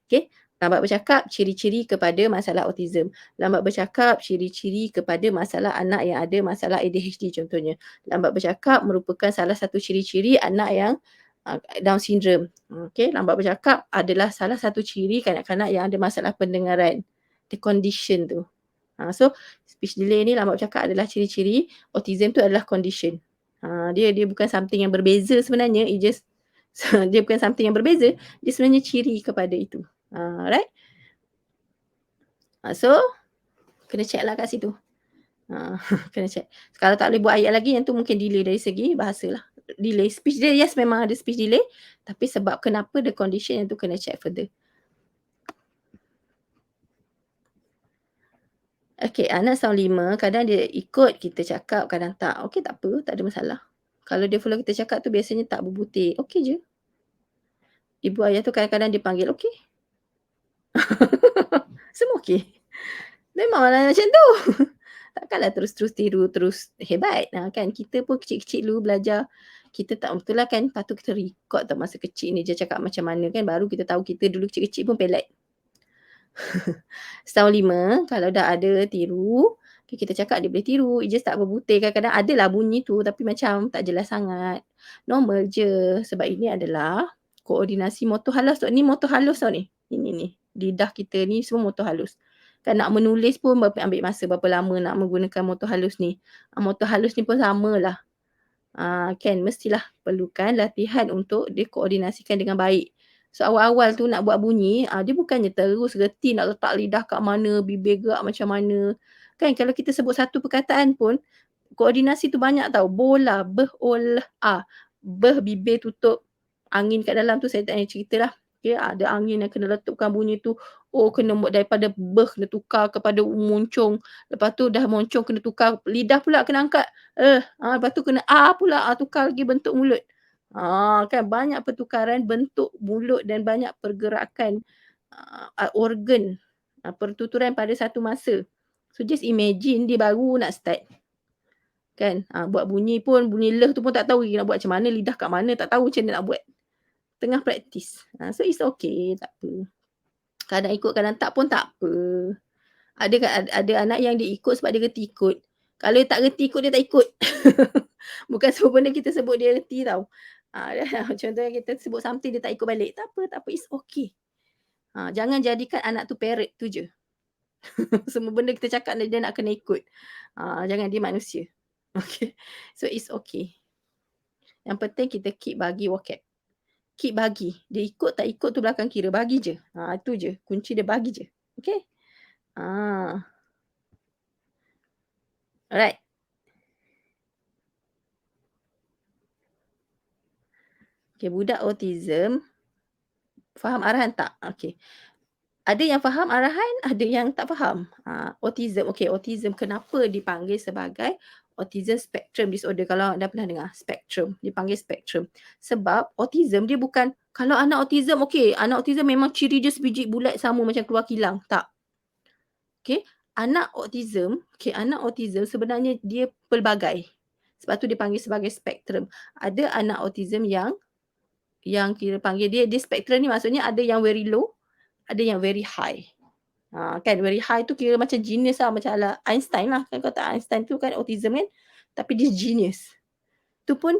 Okay. Lambat bercakap, ciri-ciri kepada masalah autism. Lambat bercakap, ciri-ciri kepada masalah anak yang ada masalah ADHD contohnya. Lambat bercakap merupakan salah satu ciri-ciri anak yang Down syndrome. Okay, lambat bercakap adalah salah satu ciri kanak-kanak yang ada masalah pendengaran. The condition tu. So, speech delay ni lambat bercakap adalah ciri-ciri, autism tu adalah condition. Dia bukan something yang berbeza sebenarnya, it just dia bukan something yang berbeza, dia sebenarnya ciri kepada itu. Right? So, kena check lah kat situ. Kena check. Kalau tak boleh buat ayat lagi, yang tu mungkin delay dari segi bahasa lah. Delay. Speech delay, yes memang ada speech delay. Tapi sebab kenapa the condition yang tu kena check further. Okay, anak tahun 5, kadang dia ikut kita cakap, kadang tak. Okay, tak apa, tak ada masalah. Kalau dia follow kita cakap tu biasanya tak berbutir. Okay je. Ibu ayah tu kadang-kadang dia panggil, okay. Semua okay. Memanglah macam tu. Takkanlah terus-terus tiru, terus hebat. Kan kita pun kecil-kecil dulu belajar. Kita tak betul lah kan, patut kita record tau masa kecil ni dia cakap macam mana kan. Baru kita tahu kita dulu kecil-kecil pun pelat. Setahun 5, kalau dah ada tiru, kita cakap dia boleh tiru. It just tak berbutir. Kadang-kadang adalah bunyi tu tapi macam tak jelas sangat. Normal je. Sebab ini adalah koordinasi motor halus tau, ni motor halus tau ni. Ini ni, lidah kita ni semua motor halus. Kan nak menulis pun ambil masa berapa lama nak menggunakan motor halus ni. Motor halus ni pun samalah. Kan mestilah perlukan latihan untuk dia koordinasikan dengan baik. So awal-awal tu nak buat bunyi, dia bukannya terus reti nak letak lidah kat mana, bibir gerak macam mana. Kan kalau kita sebut satu perkataan pun, koordinasi tu banyak tau. Bola, beh, ol, beh, bibir tutup. Angin kat dalam tu saya tak payah cerita lah. Okay, ada angin yang kena letupkan bunyi tu. Oh, kena daripada beh kena tukar kepada moncong. Lepas tu dah moncong kena tukar. Lidah pula kena angkat. Lepas tu kena pula. Tukar lagi bentuk mulut. Kan banyak pertukaran bentuk mulut dan banyak pergerakan organ pertuturan pada satu masa. So just imagine dia baru nak start. Kan, buat bunyi pun, bunyi leh tu pun tak tahu lagi nak buat macam mana, lidah kat mana tak tahu macam mana nak buat. Tengah praktis. So it's okay, tak apa. Kadang ikut kadang tak pun tak apa. Ada anak yang dia ikut sebab dia reti ikut. Kalau dia tak reti ikut, dia tak ikut. Bukan semua benda kita sebut dia reti tau. Contohnya kita sebut something dia tak ikut balik. Tak apa, it's okay. Jangan jadikan anak tu parrot tu je. Semua benda kita cakap dia nak kena ikut. Jangan, dia manusia. Okay. So it's okay. Yang penting kita keep bagi vocab. Keep bagi. Dia ikut tak ikut tu belakang kira. Bagi je. Itu je. Kunci dia bagi je. Okay. Alright. Okay, budak autism faham arahan tak? Okay. Ada yang faham arahan, ada yang tak faham. Autism. Okay, autism kenapa dipanggil sebagai autism spectrum disorder? Kalau anda pernah dengar spectrum, dipanggil spectrum. Sebab autism dia bukan, kalau anak autism, okay, anak autism memang ciri dia sebiji bulat sama macam keluar kilang. Tak. Okay, anak autism sebenarnya dia pelbagai. Sebab tu dipanggil sebagai spectrum. Ada anak autism yang kita panggil dia spectrum ni maksudnya ada yang very low, ada yang very high. Kan very high tu kira macam genius lah, macam ala Einstein lah. Kan kata Einstein tu kan autism kan, tapi dia genius. Tu pun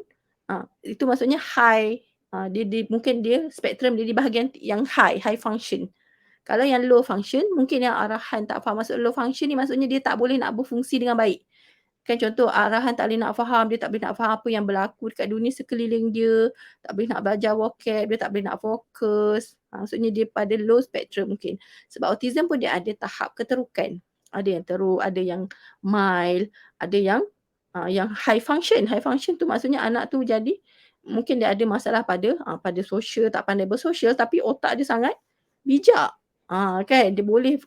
itu maksudnya high. Dia mungkin dia spektrum dia di bahagian yang high function. Kalau yang low function, mungkin yang arahan tak faham. Maksud low function ni maksudnya dia tak boleh nak berfungsi dengan baik. Kan contoh arahan tak boleh nak faham, dia tak boleh nak faham apa yang berlaku dekat dunia sekeliling dia, tak boleh nak belajar vocab, dia tak boleh nak fokus. Maksudnya dia pada low spectrum mungkin. Sebab autism pun dia ada tahap keterukan. Ada yang teruk, ada yang mild, ada yang high function. High function tu maksudnya anak tu jadi mungkin dia ada masalah pada sosial, tak pandai bersosial tapi otak dia sangat bijak. Kan dia boleh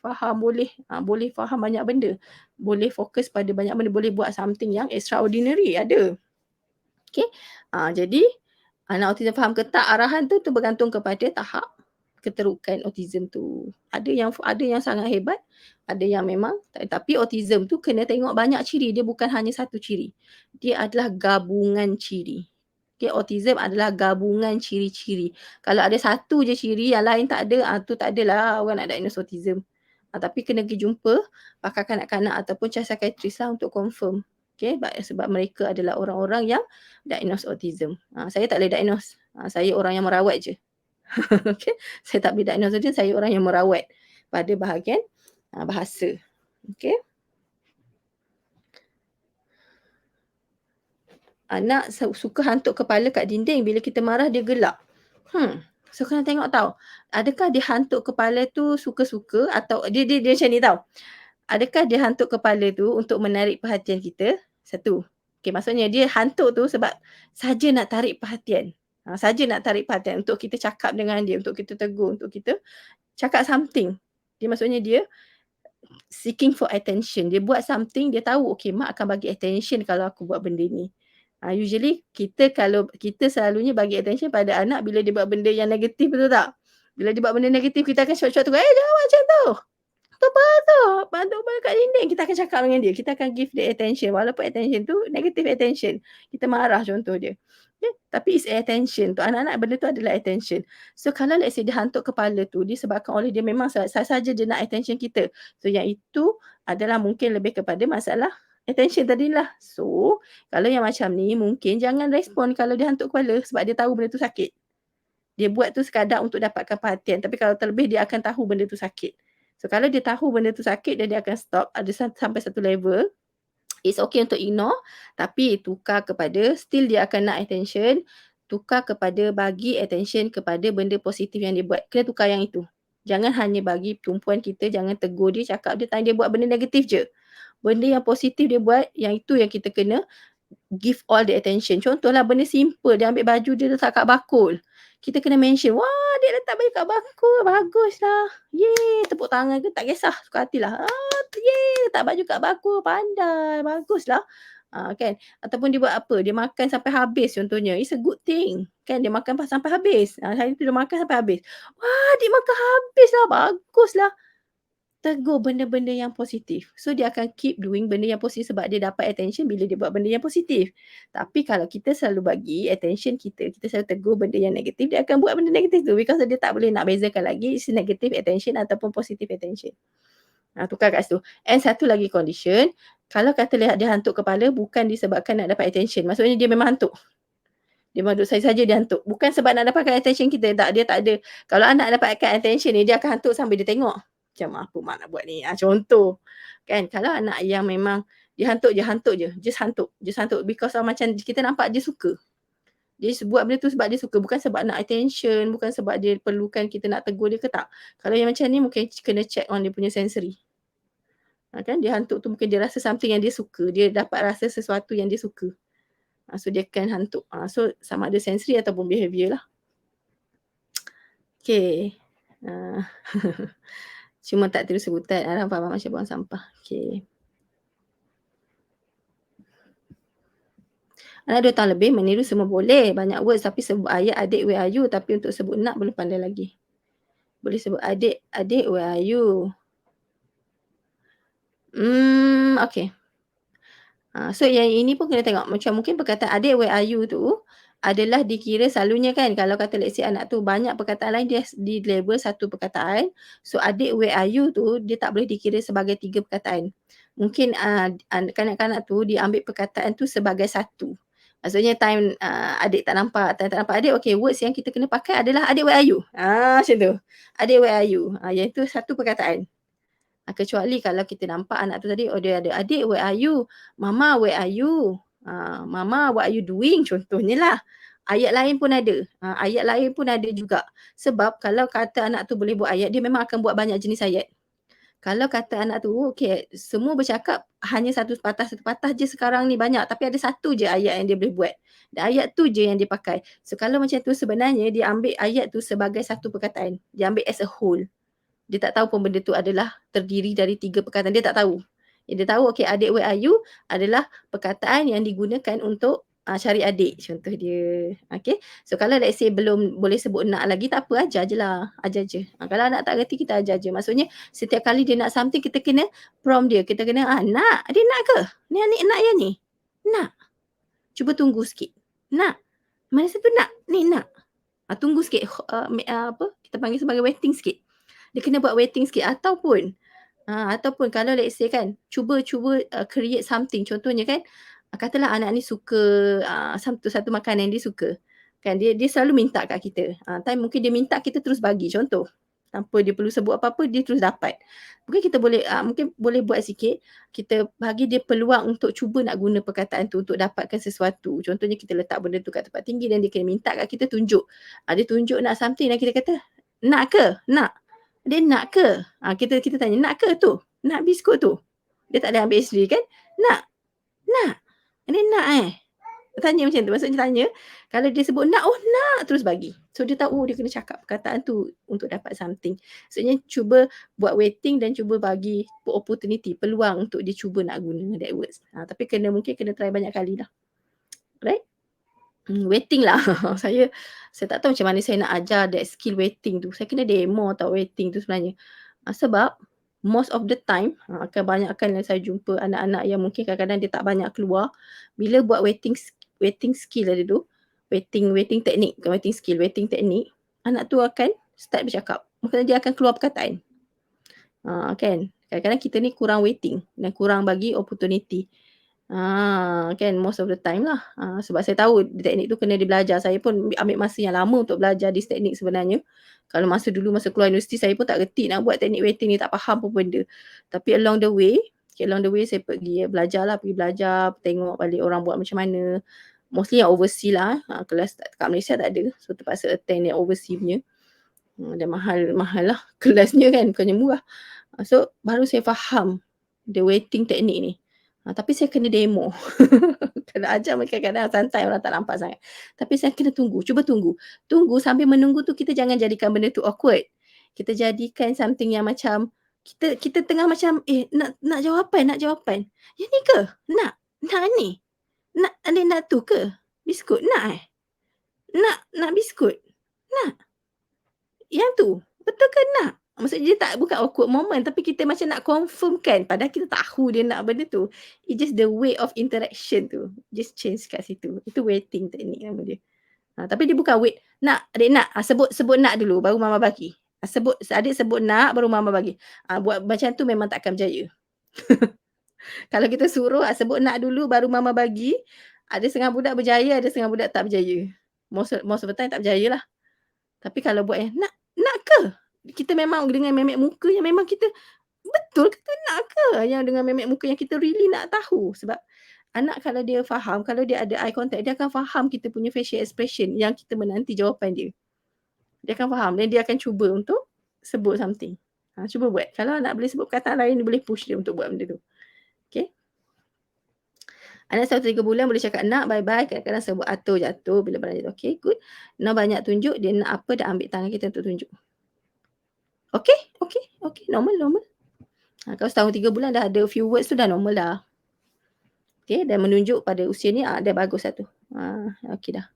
faham, boleh faham banyak benda. Boleh fokus pada banyak benda, boleh buat something yang extraordinary, ada. Okay. Jadi anak autism faham ke tak arahan tu bergantung kepada tahap keterukan autism tu. Ada yang sangat hebat, ada yang memang tapi autism tu kena tengok banyak ciri, dia bukan hanya satu ciri. Dia adalah gabungan ciri. Okay, autism adalah gabungan ciri-ciri. Kalau ada satu je ciri, yang lain tak ada, tu tak adalah orang nak diagnose autism. Tapi kena pergi jumpa pakar kanak-kanak ataupun psychiatrist lah untuk confirm. Okay, sebab mereka adalah orang-orang yang diagnose autism. Saya tak boleh diagnose. Saya orang yang merawat je. Okay, saya tak boleh diagnose autism, saya orang yang merawat pada bahagian bahasa. Okay. Anak suka hantuk kepala kat dinding, bila kita marah dia gelak. So kena tengok tau. Adakah dia hantuk kepala tu suka-suka atau dia macam ni tau. Adakah dia hantuk kepala tu untuk menarik perhatian kita? Satu. Okay, maksudnya dia hantuk tu sebab saja nak tarik perhatian. Saja nak tarik perhatian untuk kita cakap dengan dia, untuk kita tegur, untuk kita cakap something. Dia maksudnya dia seeking for attention. Dia buat something, dia tahu okay mak akan bagi attention kalau aku buat benda ni. Usually kalau kita selalunya bagi attention pada anak bila dia buat benda yang negatif, betul tak? Bila dia buat benda negatif, kita akan short-short tu, jangan macam tu. Apa tu? Bantu balik kat dinding. Kita akan cakap dengan dia. Kita akan give the attention. Walaupun attention tu negative attention. Kita marah contoh dia. Okay? Tapi it's attention. Tu anak-anak benda tu adalah attention. So kalau let's say dia hantuk kepala tu disebabkan oleh dia memang saja dia nak attention kita. So yang itu adalah mungkin lebih kepada masalah attention tadi lah. So kalau yang macam ni mungkin jangan respon kalau dia hantuk kepala sebab dia tahu benda tu sakit. Dia buat tu sekadar untuk dapatkan perhatian, tapi kalau terlebih dia akan tahu benda tu sakit. So kalau dia tahu benda tu sakit dan dia akan stop, ada sampai satu level, it's okay untuk ignore, tapi tukar kepada still dia akan nak attention, tukar kepada bagi attention kepada benda positif yang dia buat. Kena tukar yang itu. Jangan hanya bagi tumpuan kita, jangan tegur dia, cakap dia, tanya dia buat benda negatif je. Benda yang positif dia buat, yang itu yang kita kena give all the attention. Contohlah benda simple, dia ambil baju dia letak kat bakul. Kita kena mention, "Wah, dia letak baju kat bakul, baguslah. Yeay!" Tepuk tangan ke tak kisah, suka hatilah. "Yeay, letak baju kat bakul, pandai, baguslah." Kan? Ataupun dia buat apa, dia makan sampai habis contohnya, it's a good thing. Kan dia makan sampai habis. Hari tu dia makan sampai habis. "Wah, adik makan habislah, baguslah." Tegur benda-benda yang positif. So, dia akan keep doing benda yang positif sebab dia dapat attention bila dia buat benda yang positif. Tapi kalau kita selalu bagi attention kita selalu tegur benda yang negatif, dia akan buat benda negatif tu because dia tak boleh nak bezakan lagi is negative attention ataupun positive attention. Tukar kat situ. And satu lagi condition, kalau kata lihat dia hantuk kepala bukan disebabkan nak dapat attention. Maksudnya dia memang hantuk. Dia memang duduk saja dia hantuk. Bukan sebab nak dapatkan attention kita. Tak, dia tak ada. Kalau anak dapatkan attention ni, dia akan hantuk sambil dia tengok. Macam apa mak nak buat ni? Contoh. Kan, kalau anak yang memang dia hantuk je. Just hantuk. Because macam kita nampak dia suka. Dia buat benda tu sebab dia suka. Bukan sebab nak attention. Bukan sebab dia perlukan kita nak tegur dia ke tak. Kalau yang macam ni mungkin kena check on dia punya sensory. Kan, dia hantuk tu mungkin dia rasa something yang dia suka. Dia dapat rasa sesuatu yang dia suka. So dia akan hantuk. So sama ada sensory ataupun behavior lah. Okay. Cuma tak tiru sebutan. Faham macam buang sampah. Okay. Anak 2 tahun lebih meniru semua boleh. Banyak words tapi sebut ayat adik where are you. Tapi untuk sebut nak belum pandai lagi. Boleh sebut adik where are you. Okay. So yang ini pun kena tengok. Macam mungkin perkataan adik where are you tu adalah dikira selalunya kan kalau kata let's say anak tu banyak perkataan lain dia di label satu perkataan. So adik where are you tu dia tak boleh dikira sebagai 3 perkataan. Mungkin kanak-kanak tu dia ambil perkataan tu sebagai satu. Maksudnya time adik tak nampak adik, okay, words yang kita kena pakai adalah adik where are you. Macam tu. Adik where are you. Iaitu satu perkataan. Kecuali kalau kita nampak anak tu tadi, dia ada adik where are you, mama where are you, mama what are you doing, contohnya lah. Ayat lain pun ada juga. Sebab kalau kata anak tu boleh buat ayat, dia memang akan buat banyak jenis ayat. Kalau kata anak tu, okay, semua bercakap hanya satu patah je sekarang ni banyak, tapi ada satu je ayat yang dia boleh buat. Dan ayat tu je yang dia pakai. So kalau macam tu sebenarnya dia ambil ayat tu sebagai satu perkataan. Dia ambil as a whole. Dia tak tahu pun benda tu adalah terdiri dari 3 perkataan. Dia tak tahu. Dia tahu, okay, adik where are you adalah perkataan yang digunakan untuk cari adik. Contoh dia. Okay. So kalau let's say belum boleh sebut nak lagi, tak apa, ajar je lah. Ajar je. Kalau anak tak reti, kita ajar je. Maksudnya setiap kali dia nak something, kita kena prompt dia. Kita kena, nak? Dia nak ke? Ni anik nak ya ni? Nak. Cuba tunggu sikit. Nak. Mana satu nak? Ni nak. Tunggu sikit. Kita panggil sebagai waiting sikit. Dia kena buat waiting sikit ataupun kalau let's say kan cuba create something, contohnya kan katalah anak ni suka satu makanan dia suka kan, dia selalu minta kat kita, time mungkin dia minta kita terus bagi, contoh tanpa dia perlu sebut apa-apa dia terus dapat. Mungkin kita boleh mungkin boleh buat sikit, kita bagi dia peluang untuk cuba nak guna perkataan tu untuk dapatkan sesuatu. Contohnya kita letak benda tu kat tempat tinggi dan dia kena minta kat kita tunjuk. Dia tunjuk nak something dan kita kata nak ke? Nak. Dia nak ke? Kita tanya, nak ke tu? Nak biskut tu? Dia tak boleh ambil sendiri kan? Nak? Nak? Dia nak Tanya macam tu. Maksudnya tanya, kalau dia sebut nak, nak, terus bagi. So dia tahu dia kena cakap perkataan tu untuk dapat something. Maksudnya cuba buat waiting dan cuba bagi opportunity, peluang untuk dia cuba nak guna that words. Tapi mungkin kena try banyak kali lah. Right? Waiting lah. Saya tak tahu macam mana saya nak ajar that skill waiting tu. Saya kena demo tau waiting tu sebenarnya. Sebab most of the time kebanyakan yang saya jumpa anak-anak yang mungkin kadang-kadang dia tak banyak keluar, bila buat waiting skill tadi tu, waiting teknik, bukan waiting skill, waiting teknik, anak tu akan start bercakap. Maka dia akan keluar perkataan. Kan? Kadang-kadang kita ni kurang waiting dan kurang bagi opportunity. Kan most of the time lah. Sebab saya tahu teknik tu kena dia belajar. Saya pun ambil masa yang lama untuk belajar this teknik sebenarnya. Kalau masa dulu masa keluar universiti saya pun tak reti nak buat teknik waiting ni, tak faham apa benda. Tapi along the way, along the way saya pergi belajarlah, pergi belajar, tengok balik orang buat macam mana. Mostly yang overseas lah, kelas kat Malaysia tak ada. So terpaksa attend yang overseas punya. Dan mahal lah kelasnya kan, bukannya murah. So baru saya faham the waiting teknik ni. Tapi saya kena demo. Kalau ajar kadang-kadang santai, orang tak nampak sangat. Tapi saya kena tunggu, cuba tunggu. Tunggu sambil menunggu tu kita jangan jadikan benda tu awkward. Kita jadikan something yang macam kita tengah macam nak jawapan. Yang ni ke? Nak ni. Nak tu ke? Biskut nak Nak biskut? Nak. Yang tu, betul ke nak? Maksudnya dia tak bukan awkward moment tapi kita macam nak confirmkan padahal kita tahu dia nak benda tu. It's just the way of interaction tu. Just change kat situ. Itu waiting teknik nama dia. Tapi dia bukan wait, nak, adik nak, sebut nak dulu baru mama bagi. Adik sebut nak baru mama bagi. Buat macam tu memang takkan berjaya. Kalau kita suruh sebut nak dulu baru mama bagi, ada setengah budak berjaya, ada setengah budak tak berjaya. Most of the time tak berjaya lah. Tapi kalau buat yang nak ke? Kita memang dengan memek muka yang memang kita betul ke nak ke? Yang dengan memek muka yang kita really nak tahu. Sebab anak kalau dia faham, kalau dia ada eye contact, dia akan faham kita punya facial expression yang kita menanti jawapan dia. Dia akan faham dan dia akan cuba untuk sebut something. Cuba buat. Kalau anak boleh sebut perkataan lain, dia boleh push dia untuk buat benda tu. Okay. Anak 1 3 bulan boleh cakap nak, bye-bye. Kadang-kadang sebut atur jatuh bila barang jatuh. Okay, good. Nak banyak tunjuk, dia nak apa, dah ambil tangan kita untuk tunjuk. Okay. Normal. Kalau setahun 3 bulan dah ada few words tu dah normal dah. Okay, dan menunjuk pada usia ni dah bagus lah tu. Okay dah.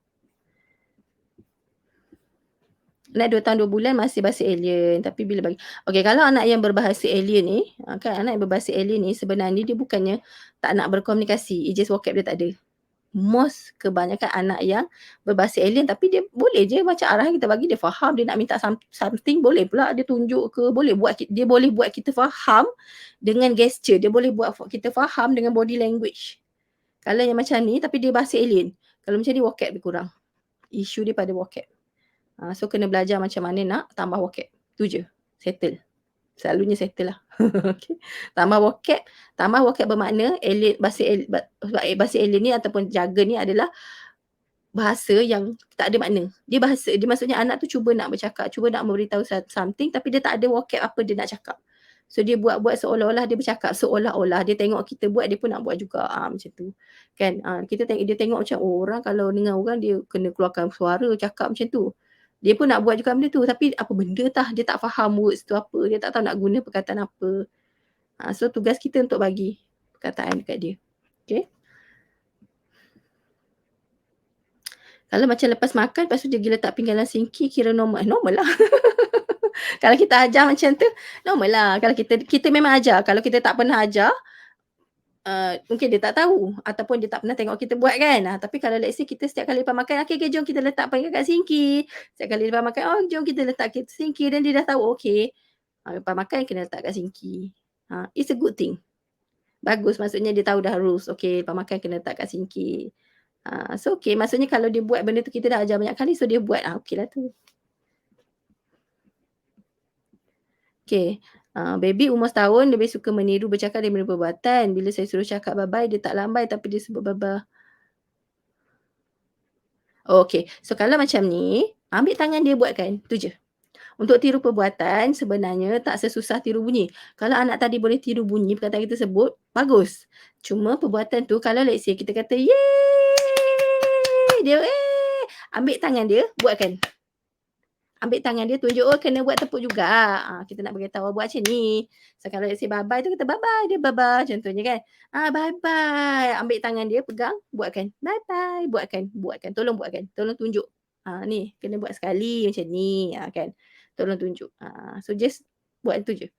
Anak 2 tahun 2 bulan masih bahasa alien. Tapi bila bagi. Okay, kalau anak yang berbahasa alien ni, kan anak yang berbahasa alien ni sebenarnya dia bukannya tak nak berkomunikasi. It's just vocab dia tak ada. Most kebanyakan anak yang berbahasa alien tapi dia boleh je macam arahan kita bagi dia faham, dia nak minta something boleh pula dia tunjuk ke, dia boleh buat kita faham dengan gesture, dia boleh buat kita faham dengan body language. Kalau yang macam ni tapi dia bahasa alien, kalau macam ni vocab dia kurang. Isu dia pada vocab. So kena belajar macam mana nak tambah vocab. Tu je. Settle. Selalunya settle lah. Okay. Tambah vocab bermakna alien, bahasa alien ni ataupun jargon ni adalah bahasa yang tak ada makna. Dia maksudnya anak tu cuba nak bercakap, cuba nak memberitahu something tapi dia tak ada vocab apa dia nak cakap. So dia buat seolah-olah dia bercakap, seolah-olah dia tengok kita buat dia pun nak buat juga. Macam tu. Kan? Dia tengok macam orang kalau dengan orang dia kena keluarkan suara cakap macam tu. Dia pun nak buat juga benda tu tapi apa benda tah dia tak faham words tu apa, dia tak tahu nak guna perkataan apa. So tugas kita untuk bagi perkataan dekat dia. Okay? Kalau macam lepas makan lepas tu dia pergi letak pinggan dalam sinki kira normal. Normal lah. Kalau kita ajar macam tu normal lah. Kalau kita memang ajar. Kalau kita tak pernah ajar mungkin dia tak tahu ataupun dia tak pernah tengok kita buat kan. Tapi kalau let's say kita setiap kali lepas makan, okay jom kita letak pinggan kat sinki. Setiap kali lepas makan, jom kita letak kat sinki dan dia dah tahu okay. Lepas makan kena letak kat sinki. It's a good thing. Bagus maksudnya dia tahu dah rules. Okay lepas makan kena letak kat sinki. So okay maksudnya kalau dia buat benda tu kita dah ajar banyak kali so dia buat okay lah tu. Okay. Baby umur setahun lebih suka meniru bercakap daripada perbuatan. Bila saya suruh cakap bye-bye dia tak lambai tapi dia sebut bye-bye. Okay. So kalau macam ni ambil tangan dia buatkan. Tu je. Untuk tiru perbuatan sebenarnya tak sesusah tiru bunyi. Kalau anak tadi boleh tiru bunyi perkataan kita sebut, bagus. Cuma perbuatan tu kalau let's say kita kata yeay, dia ambil tangan dia buatkan. Ambil tangan dia tunjuk kena buat tepuk juga. Kita nak beritahu buat macam ni. So kalau let's say bye-bye tu kita bye-bye, dia bye-bye contohnya kan. Bye-bye. Ambil tangan dia pegang, buatkan. Bye-bye, buatkan. Tolong buatkan. Tolong tunjuk. Ni kena buat sekali macam ni kan. Tolong tunjuk. So just buat tu je.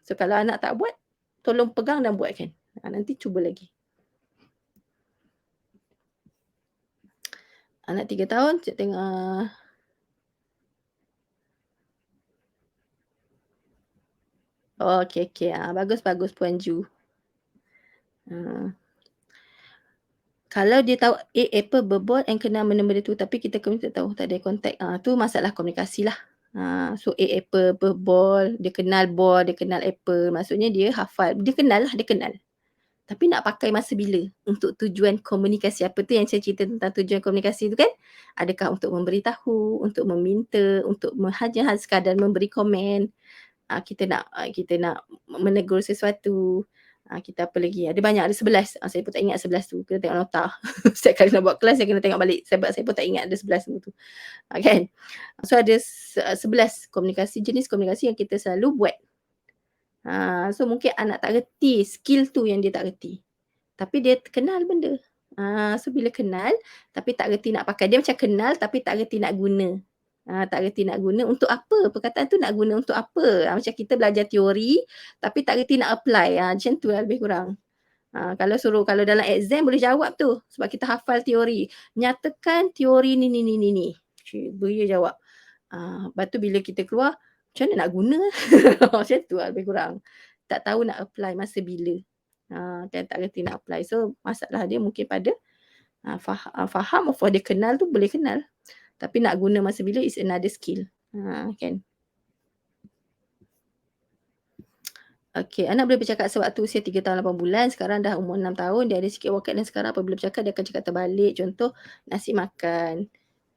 So kalau anak tak buat, tolong pegang dan buatkan. Nanti cuba lagi. Anak 3 tahun, cik tengok. Okay. Bagus Puan Ju. Kalau dia tahu A apple berbual and kenal benda-benda tu tapi kita tak tahu, tak ada contact, tu masalah komunikasi lah. So A apple berbual, dia kenal ball, dia kenal apple, maksudnya dia hafal, dia kenal lah, dia kenal. Tapi nak pakai masa bila untuk tujuan komunikasi, apa tu yang saya cerita tentang tujuan komunikasi tu kan? Adakah untuk memberitahu, untuk meminta, untuk hanya sekadar memberi komen, kita nak menegur sesuatu, kita apa lagi, ada banyak, ada 11, saya pun tak ingat 11 tu, kena tengok nota. Setiap kali nak buat kelas saya kena tengok balik sebab saya pun tak ingat ada 11 tu, kan. So ada 11 komunikasi, jenis komunikasi yang kita selalu buat. So mungkin anak tak reti skill tu yang dia tak reti. Tapi dia kenal benda. So bila kenal tapi tak reti nak pakai, dia macam kenal tapi tak reti nak guna. Tak reti nak guna untuk apa, perkataan tu nak guna untuk apa. Macam kita belajar teori tapi tak reti nak apply, macam tu lah lebih kurang. Kalau dalam exam boleh jawab tu sebab kita hafal teori. Nyatakan teori ni. Cuba je jawab. Lepas tu bila kita keluar, macam mana nak guna? Macam tu lah lebih kurang. Tak tahu nak apply masa bila. Kan tak reti nak apply. So masalah dia mungkin pada faham, of course dia kenal tu boleh kenal. Tapi nak guna masa bila is another skill. Kan. Okey, anak boleh bercakap sewaktu usia 3 tahun 8 bulan, sekarang dah umur 6 tahun, dia ada sikit wakat dan sekarang apabila bercakap dia akan cakap terbalik. Contoh, nasi makan.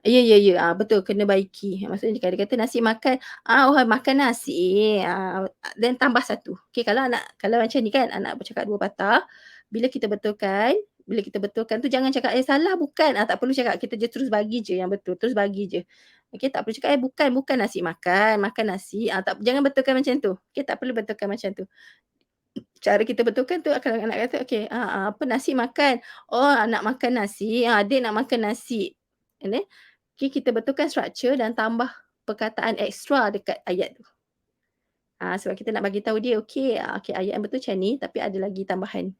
Ya, betul, kena baiki. Maksudnya dia kata nasi makan, makan nasi, then tambah satu. Okey, kalau macam ni kan, anak bercakap 2 patah, bila kita betulkan tu jangan cakap, salah bukan, tak perlu cakap, kita je terus bagi je yang betul, terus bagi je. Okey, tak perlu cakap, bukan nasi makan, makan nasi, jangan betulkan macam tu. Okey, tak perlu betulkan macam tu. Cara kita betulkan tu kalau anak kata, okey, apa nasi makan, nak makan nasi, adik nak makan nasi. And then, okey, kita betulkan structure dan tambah perkataan ekstra dekat ayat tu. Sebab kita nak bagi tahu dia, okey, ayat yang betul macam ni tapi ada lagi tambahan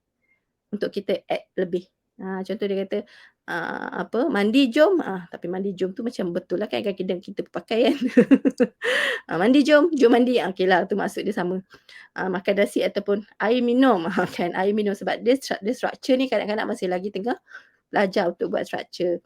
untuk kita add lebih. Contoh dia kata, mandi jom, tapi mandi jom tu macam betul lah kan kadang kita pakai kan. Mandi jom mandi, okeylah tu maksud dia sama. Makan nasi ataupun air minum, kan air minum sebab dia structure ni kadang-kadang masih lagi tengah belajar untuk buat structure.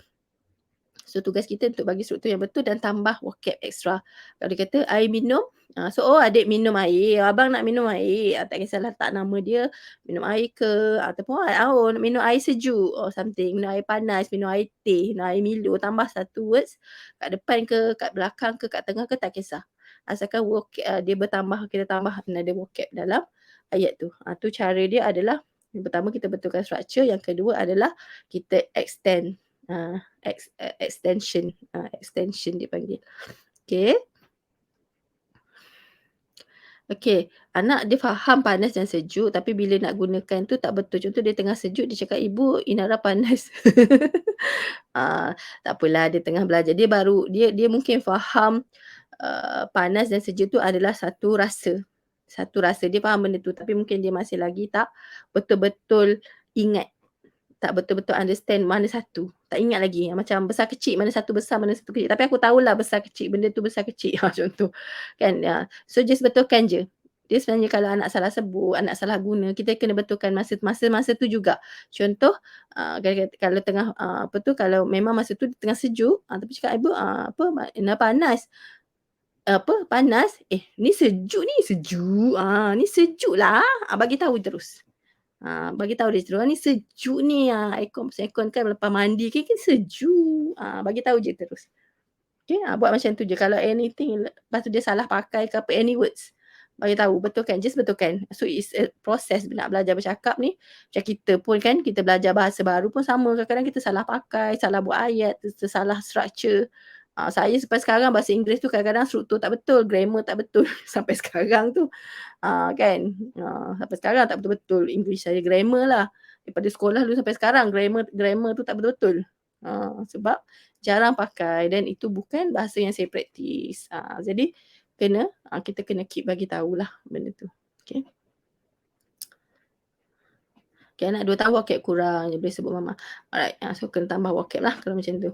So tugas kita untuk bagi struktur yang betul dan tambah vocab extra. Kalau dia kata air minum, adik minum air, abang nak minum air, tak kisahlah tak nama dia, minum air ke ataupun nak minum air sejuk or something, minum air panas, minum air teh, minum air Milo, tambah satu words kat depan ke, kat belakang ke, kat tengah ke, tak kisah. Asalkan dia bertambah, kita tambah another vocab dalam ayat tu. Tu cara dia adalah yang pertama kita betulkan structure, yang kedua adalah kita extend. Extension dia panggil. Okey, anak dia faham panas dan sejuk tapi bila nak gunakan tu tak betul. Contoh dia tengah sejuk dia cakap, "Ibu, Inara panas." Tak apalah dia tengah belajar. Dia mungkin faham, panas dan sejuk tu adalah satu rasa. Satu rasa, dia faham benda tu tapi mungkin dia masih lagi tak betul-betul ingat. Tak betul-betul understand mana satu, tak ingat lagi. Macam besar kecil, mana satu besar, mana satu kecil. Tapi aku tahulah besar kecil, benda tu besar kecil, contoh. Kan, so just betulkan je. Dia sebenarnya kalau anak salah sebut, anak salah guna, kita kena betulkan masa tu juga. Contoh, kalau tengah, kalau memang masa tu tengah sejuk, tapi cakap, "Ibu, nak panas." Panas? Ni sejuk ni, sejuk. Ni sejuk lah. Bagi tahu terus. Bagi tahu dia terus, "Ni sejuk ni, aircon kan lepas mandi kan sejuk." Bagi tahu je terus. Okey, buat macam tu je. Kalau anything lepas tu dia salah pakai ke apa, any words, bagi tahu, betulkan, just betulkan. So it's a process nak belajar bercakap ni. Macam kita pun kan, kita belajar bahasa baru pun sama. Kadang-kadang kita salah pakai, salah buat ayat, salah structure. Saya sampai sekarang bahasa Inggeris tu kadang-kadang struktur tak betul, grammar tak betul sampai sekarang tu. Kan, sampai sekarang tak betul-betul English saya, grammar lah. Daripada sekolah dulu sampai sekarang grammar tu tak betul-betul. Sebab jarang pakai dan itu bukan bahasa yang saya praktis. Jadi kita kena keep bagi tahulah benda tu. Okey. Okey, anak 2 tahun vocab kurang, dia boleh sebut mama. Alright, so kena tambah vocab lah kalau macam tu.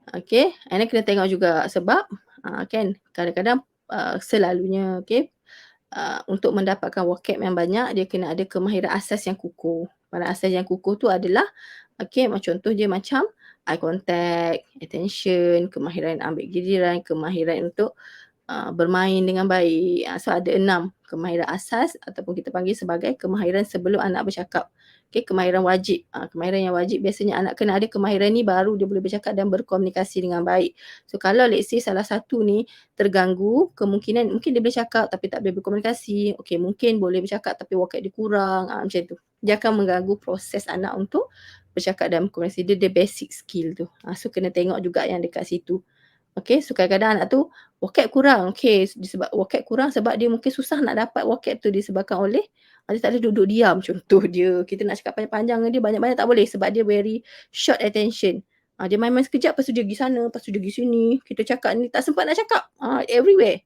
Okey, and then kena tengok juga sebab kan kadang-kadang selalunya untuk mendapatkan vocab yang banyak dia kena ada kemahiran asas yang kukuh. Kemahiran asas yang kukuh tu adalah Okey, contoh dia macam eye contact, attention, kemahiran ambil giliran, kemahiran untuk bermain dengan baik. So ada 6 kemahiran asas ataupun kita panggil sebagai kemahiran sebelum anak bercakap. Okey, kemahiran wajib. Kemahiran yang wajib biasanya anak kena ada kemahiran ni baru dia boleh bercakap dan berkomunikasi dengan baik. So kalau let's say salah satu ni terganggu, kemungkinan mungkin dia boleh cakap tapi tak boleh berkomunikasi. Okey, mungkin boleh bercakap tapi vocab dia kurang, macam tu. Dia akan mengganggu proses anak untuk bercakap dan berkomunikasi. Dia basic skill tu. So kena tengok juga yang dekat situ. Okey, so kadang-kadang anak tu vocab kurang. Okey, disebab vocab kurang sebab dia mungkin susah nak dapat vocab tu disebabkan oleh dia tak boleh duduk diam contoh dia. Kita nak cakap panjang-panjang dengan dia banyak-banyak tak boleh sebab dia very short attention. Dia main-main sekejap lepas tu dia pergi sana, lepas tu dia pergi sini. Kita cakap ni tak sempat nak cakap. Everywhere.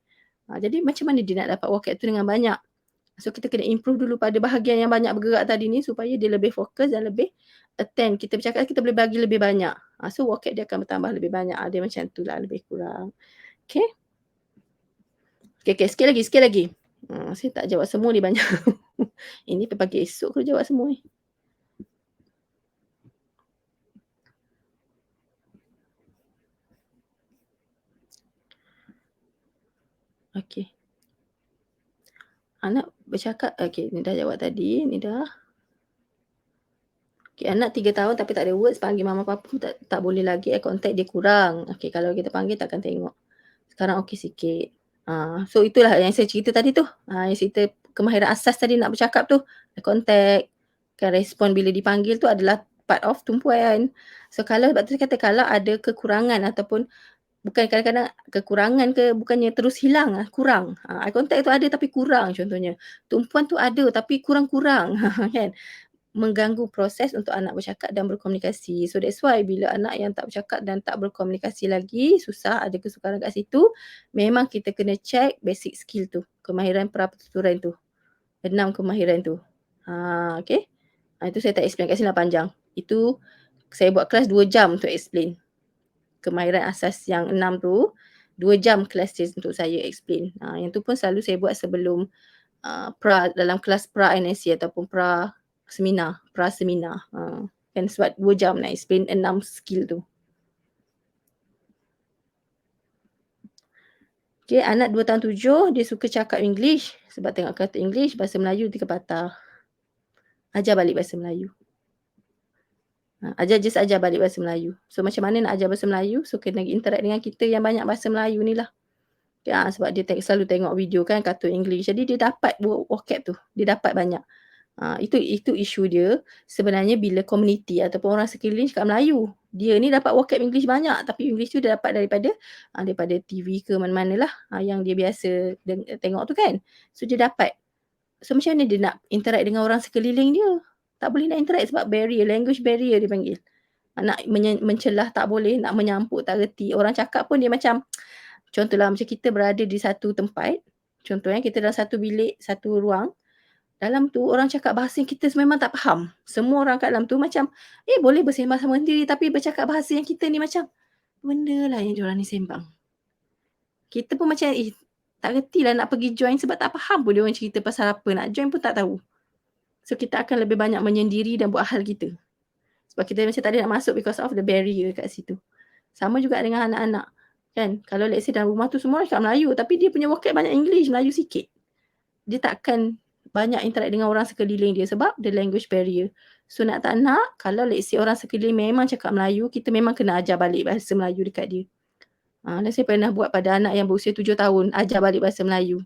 Jadi macam mana dia nak dapat vocab tu dengan banyak? So kita kena improve dulu pada bahagian yang banyak bergerak tadi ni supaya dia lebih fokus dan lebih attend. Kita bercakap kita boleh bagi lebih banyak. So vocab dia akan bertambah lebih banyak. Dia macam tu lah lebih kurang. Okay. Okay, sikit lagi. Saya tak jawab semua ni banyak. Ini pagi esok aku jawab semua ni. Okay. Anak bercakap, okay, ni dah jawab tadi, ni dah. Okay, anak 3 tahun tapi tak ada words, panggil mama papa tak boleh lagi, eye contact dia kurang. Okay, kalau kita panggil takkan tengok. Sekarang okey sikit. So itulah yang saya cerita tadi tu. Yang cerita kemahiran asas tadi nak bercakap tu, eye contact, kan respon bila dipanggil tu adalah part of tumpuan. So kalau sebab tu saya kata kalau ada kekurangan ataupun bukan kadang-kadang kekurangan ke bukannya terus hilang, kurang. Eye contact tu ada tapi kurang contohnya. Tumpuan tu ada tapi kurang-kurang kan. Mengganggu proses untuk anak bercakap dan berkomunikasi. So that's why bila anak yang tak bercakap dan tak berkomunikasi lagi, susah ada kesukaran kat situ, memang kita kena check basic skill tu, kemahiran peraturan tu. 6 kemahiran tu. Okay. Itu saya tak explain kat sini lah panjang. Itu saya buat kelas 2 jam untuk explain. Kemahiran asas yang 6 tu, 2 jam kelas untuk saya explain. Yang tu pun selalu saya buat sebelum dalam kelas pra-NSC ataupun pra-seminar. Kan sebab 2 jam nak explain 6 skill tu. Okay, anak 2 tahun 7, dia suka cakap English sebab tengok kata English, bahasa Melayu 3 patah. Ajar balik bahasa Melayu. Ajar balik bahasa Melayu. So macam mana nak ajar bahasa Melayu? So kena interact dengan kita yang banyak bahasa Melayu ni lah. Sebab dia selalu tengok video kan kartun English. Jadi dia dapat vocab tu. Dia dapat banyak. Itu isu dia sebenarnya bila komuniti ataupun orang sekeliling cakap Melayu. Dia ni dapat vocab English banyak tapi English tu dia dapat daripada TV ke mana-mana lah yang dia biasa tengok tu kan. So dia dapat. So macam mana dia nak interact dengan orang sekeliling dia? Tak boleh nak interact sebab barrier, language barrier dia panggil. Nak mencelah tak boleh, nak menyampuk tak reti. Orang cakap pun dia macam, contohlah macam kita berada di satu tempat, contohnya kita dalam satu bilik, satu ruang, dalam tu orang cakap bahasa yang kita memang tak faham. Semua orang kat dalam tu macam, boleh bersembang sama sendiri tapi bercakap bahasa yang kita ni macam, benda lah yang diorang ni sembang. Kita pun macam, tak reti lah nak pergi join sebab tak faham pun diorang cerita pasal apa. Nak join pun tak tahu. So kita akan lebih banyak menyendiri dan buat hal kita. Sebab kita macam tak ada nak masuk because of the barrier kat situ. Sama juga dengan anak-anak. Kan? Kalau let's say dalam rumah tu semua orang cakap Melayu tapi dia punya vocab banyak English, Melayu sikit. Dia takkan banyak interact dengan orang sekeliling dia sebab the language barrier. So nak tak nak, kalau let's say orang sekeliling memang cakap Melayu, kita memang kena ajar balik bahasa Melayu dekat dia. Dan saya pernah buat pada anak yang berusia 7 tahun, ajar balik bahasa Melayu.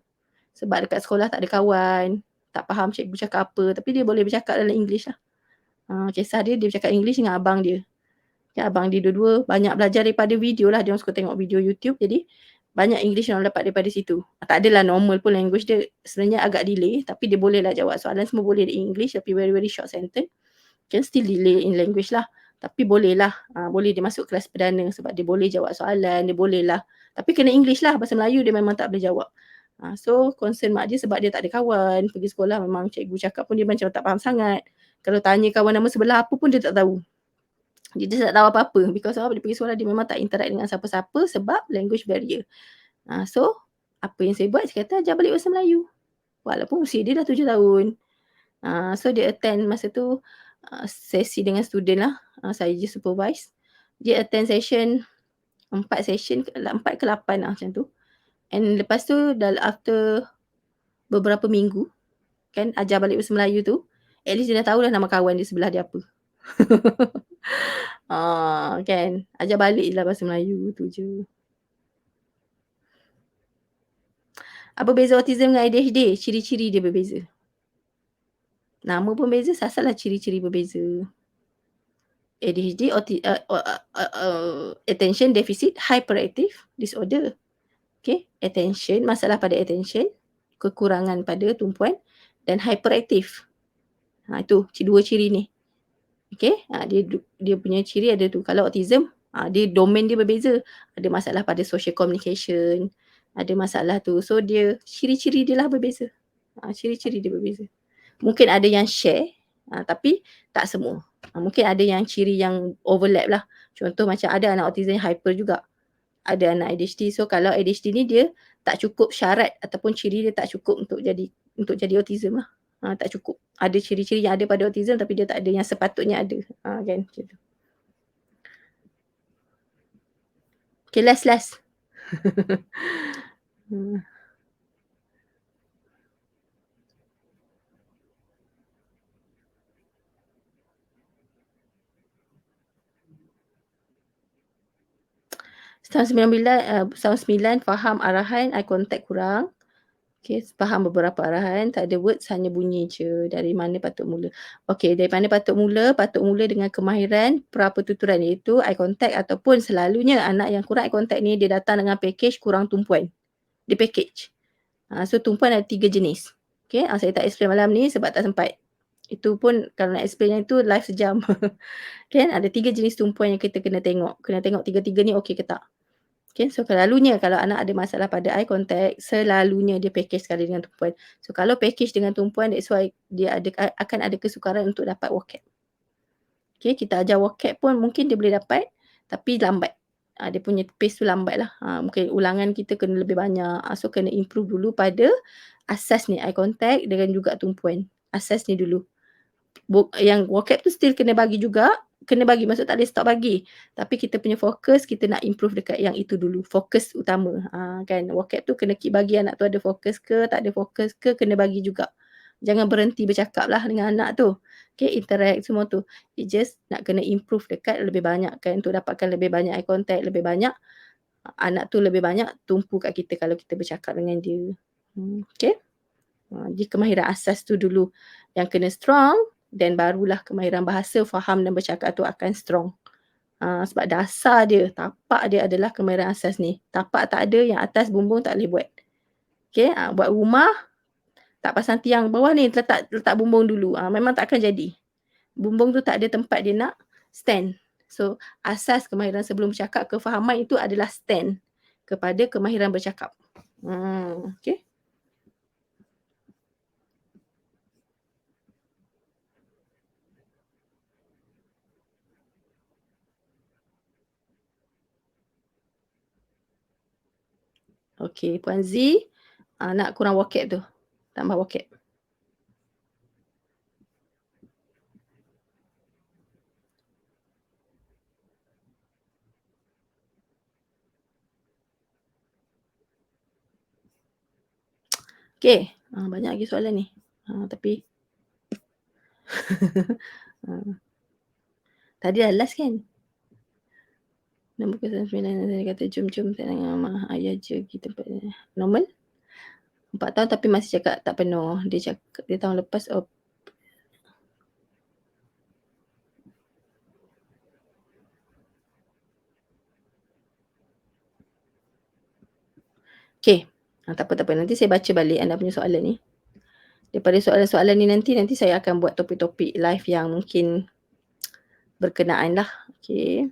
Sebab dekat sekolah tak ada kawan, tak faham cikgu cakap apa, tapi dia boleh bercakap dalam English lah. Kisah dia bercakap English dengan abang dia. Abang dia dua-dua banyak belajar daripada video lah. Dia orang suka tengok video YouTube. Jadi banyak English yang dapat daripada situ. Tak adalah normal pun language dia sebenarnya agak delay. Tapi dia boleh lah jawab soalan semua boleh di English. Tapi very very short sentence. Can still delay in language lah. Tapi boleh lah. Boleh dia masuk kelas perdana. Sebab dia boleh jawab soalan. Dia boleh lah. Tapi kena English lah. Bahasa Melayu dia memang tak boleh jawab. So concern mak dia sebab dia tak ada kawan. Pergi sekolah memang cikgu cakap pun dia macam tak faham sangat. Kalau tanya kawan nama sebelah apa pun dia tak tahu. Dia tak tahu apa-apa because dia pergi sekolah dia memang tak interact dengan siapa-siapa sebab language barrier. So apa yang saya buat, saya kata ajar balik bahasa Melayu. Walaupun usia dia dah 7 tahun. So dia attend masa tu sesi dengan student lah, saya je supervise. Dia attend session 4 session 4 ke 8 lah macam tu. And lepas tu after beberapa minggu kan ajar balik bahasa Melayu tu, at least dia dah tahu dah nama kawan dia sebelah dia apa. Kan, ajar balik je lah bahasa Melayu tu je. Apa beza autism dengan ADHD? Ciri-ciri dia berbeza. Nama pun beza, sasalah ciri-ciri berbeza. ADHD attention deficit hyperactive disorder. Okay, attention, masalah pada attention, kekurangan pada tumpuan dan hyperactive. Itu 2 ciri ni. Okay, dia punya ciri ada tu. Kalau autism, dia domain dia berbeza. Ada masalah pada social communication, ada masalah tu. So dia ciri-ciri dia lah berbeza. Ciri-ciri dia berbeza. Mungkin ada yang share, tapi tak semua. Mungkin ada yang ciri yang overlap lah. Contoh macam ada anak autism yang hyper juga. Ada anak ADHD. So kalau ADHD ni dia tak cukup syarat ataupun ciri dia tak cukup untuk jadi autism lah. Tak cukup. Ada ciri-ciri yang ada pada autism tapi dia tak ada yang sepatutnya ada. Kan macam tu. Okay, last. Tahun 9 faham arahan, eye contact kurang. Okay, faham beberapa arahan, tak ada words, hanya bunyi je. Dari mana patut mula? Okay, dari mana patut mula? Patut mula dengan kemahiran pra-pertuturan iaitu eye contact ataupun selalunya anak yang kurang eye contact ni dia datang dengan package kurang tumpuan. Dia package. So tumpuan ada 3 jenis. Okay, saya tak explain malam ni sebab tak sempat. Itu pun kalau nak explain yang tu live sejam. Kan ada 3 jenis tumpuan yang kita kena tengok. Kena tengok 3-3 ni okey ke tak. Okay, so selalunya kalau anak ada masalah pada eye contact, selalunya dia package sekali dengan tumpuan. So kalau package dengan tumpuan, that's why dia akan ada kesukaran untuk dapat vocab. Okay, kita ajar vocab pun mungkin dia boleh dapat, tapi lambat. Dia punya pace tu lambat lah. Mungkin ulangan kita kena lebih banyak. So kena improve dulu pada asas ni, eye contact dengan juga tumpuan. Asas ni dulu. Yang vocab tu still kena bagi juga. Kena bagi, maksud tak boleh stop bagi. Tapi kita punya fokus, kita nak improve dekat yang itu dulu. Fokus utama. Kan, vocab tu kena keep bagi anak tu ada fokus ke, tak ada fokus ke, kena bagi juga. Jangan berhenti bercakap lah dengan anak tu. Okay, interact semua tu. It just nak kena improve dekat lebih banyak kan. Untuk dapatkan lebih banyak eye contact, lebih banyak. Anak tu lebih banyak tumpu kat kita kalau kita bercakap dengan dia. Okay. Jadi kemahiran asas tu dulu yang kena strong, dan barulah kemahiran bahasa, faham dan bercakap tu akan strong. Sebab dasar dia, tapak dia adalah kemahiran asas ni. Tapak tak ada, yang atas bumbung tak boleh buat. Okay, buat rumah, tak pasang tiang bawah ni, letak bumbung dulu. Memang tak akan jadi. Bumbung tu tak ada tempat dia nak stand. So, asas kemahiran sebelum bercakap, kefahaman itu adalah stand kepada kemahiran bercakap. Okay. Okay, Puan Z, nak kurang vocab tu. Tambah vocab. Okay, banyak lagi soalan ni. Tapi tadi dah last kan? Nombor ke-9 saya kata jom dengan mama ayah je pergi tempat normal. 4 tahun tapi masih cakap tak penuh. Dia cakap dia tahun lepas Okay. Tak apa. Nanti saya baca balik anda punya soalan ni. Daripada soalan-soalan ni nanti saya akan buat topik-topik live yang mungkin berkenaan lah. Okay.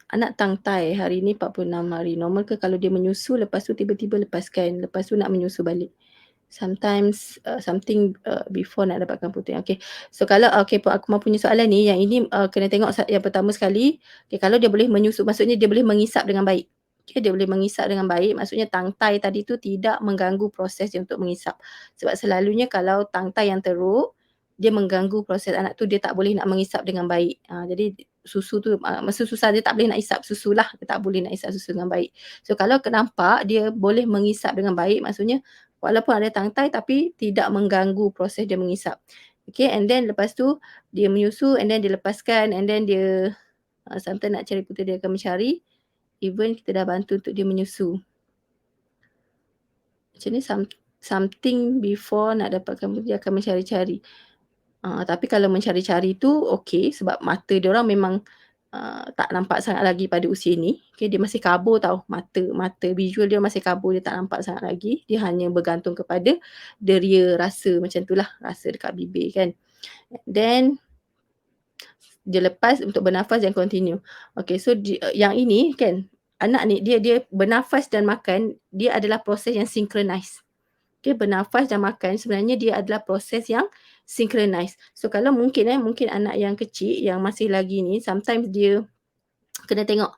Anak tangtai hari ni 46 hari. Normal ke kalau dia menyusu lepas tu tiba-tiba lepaskan. Lepas tu nak menyusu balik? Sometimes, something, before nak dapatkan putus. Okay. So kalau aku mau punya soalan ni, yang ini, kena tengok yang pertama sekali, okay, kalau dia boleh menyusu, maksudnya dia boleh mengisap dengan baik. Okay, dia boleh mengisap dengan baik, maksudnya tangtai tadi tu tidak mengganggu proses dia untuk mengisap. Sebab selalunya kalau tangtai yang teruk, dia mengganggu proses anak tu, dia tak boleh nak mengisap dengan baik. Jadi susu tu, masa susah dia tak boleh nak isap susu lah, dia tak boleh nak isap susu dengan baik. So kalau nampak dia boleh mengisap dengan baik, maksudnya walaupun ada tangtai tapi tidak mengganggu proses dia mengisap. Okay, and then lepas tu dia menyusu, and then dia lepaskan, and then dia sometimes nak cari putera dia akan mencari, even kita dah bantu untuk dia menyusu. Macam ni something before nak dapatkan putera dia akan mencari-cari. Tapi kalau mencari-cari tu okey, sebab mata dia orang memang tak nampak sangat lagi pada usia ni. Okay, dia masih kabur tau, mata visual dia masih kabur, dia tak nampak sangat lagi. Dia hanya bergantung kepada deria rasa, macam tu lah, rasa dekat bibir kan. Then dia lepas untuk bernafas dan continue. Okay, so yang ini kan, anak ni dia bernafas dan makan, dia adalah proses yang synchronized. Okay, bernafas dan makan sebenarnya dia adalah proses yang synchronized. So kalau mungkin anak yang kecil yang masih lagi ni, sometimes dia kena tengok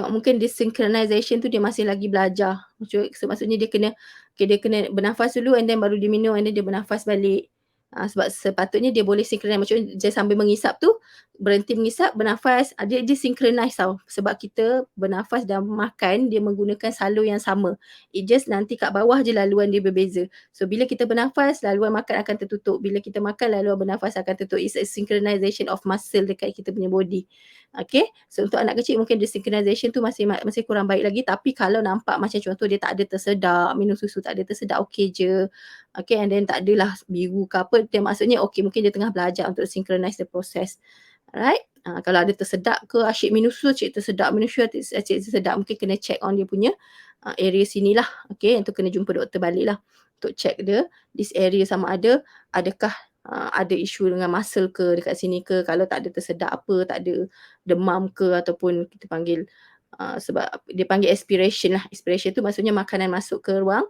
mungkin dia synchronization tu dia masih lagi belajar. Maksudnya dia kena, okay, dia kena bernafas dulu, and then baru dia minum, and then dia bernafas balik. Sebab sepatutnya dia boleh synchronize, macam dia sambil mengisap tu, berhenti mengisap, bernafas, dia synchronize tau. Sebab kita bernafas dan makan, dia menggunakan salur yang sama. It just nanti kat bawah je laluan dia berbeza. So bila kita bernafas, laluan makan akan tertutup. Bila kita makan, laluan bernafas akan tertutup. It's a synchronization of muscle dekat kita punya body. Okay, so untuk anak kecil mungkin the synchronization tu masih kurang baik lagi, tapi kalau nampak macam contoh dia tak ada tersedak, minum susu tak ada tersedak, okey je. Okay, and then tak adalah biru ke apa, dia maksudnya okey, mungkin dia tengah belajar untuk synchronize the process. Alright, kalau ada tersedak ke, asyik minum susu, asyik tersedak, minum susu, asyik tersedak, mungkin kena check on dia punya area sini lah. Okay, itu kena jumpa doktor balik lah untuk check dia, this area sama ada, adakah ada isu dengan muscle ke dekat sini ke, kalau tak ada tersedak apa, tak ada demam ke, ataupun kita panggil sebab dia panggil aspiration lah. Aspiration tu maksudnya makanan masuk ke ruang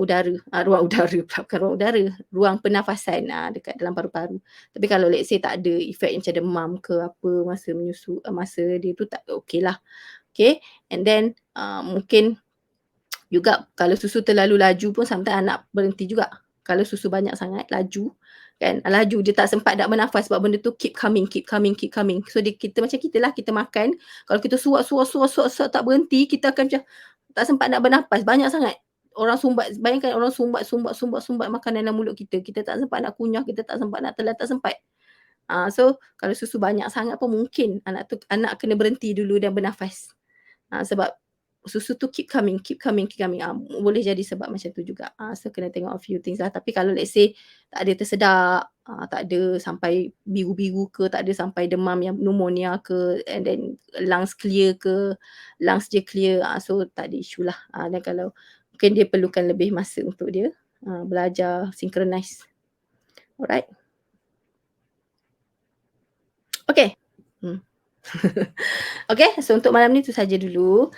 udara, ruang udara pula, bukan ruang udara, ruang pernafasan dekat dalam paru-paru. Tapi kalau let's say tak ada efek macam demam ke apa masa menyusu, masa dia tu tak okey lah. Okay, and then mungkin juga kalau susu terlalu laju pun sometimes anak berhenti juga. Kalau susu banyak sangat laju kan, laju dia tak sempat nak bernafas sebab benda tu keep coming. So kita macam kita lah, kita makan, kalau kita suap tak berhenti, kita akan macam tak sempat nak bernafas, banyak sangat. Orang sumbat, bayangkan orang sumbat makanan dalam mulut kita, kita tak sempat nak kunyah, kita tak sempat nak telan, tak sempat. So kalau susu banyak sangat pun mungkin anak kena berhenti dulu dan bernafas. Sebab susu tu keep coming. Boleh jadi sebab macam tu juga. So kena tengok a few things lah. Tapi kalau let's say tak ada tersedak, tak ada sampai biru-biru ke, tak ada sampai demam yang pneumonia ke, and then lungs clear ke, lungs dia clear, so tak ada issue lah. Dan kalau mungkin dia perlukan lebih masa untuk dia belajar synchronize. Alright. Okay. Okay, so untuk malam ni tu saja dulu.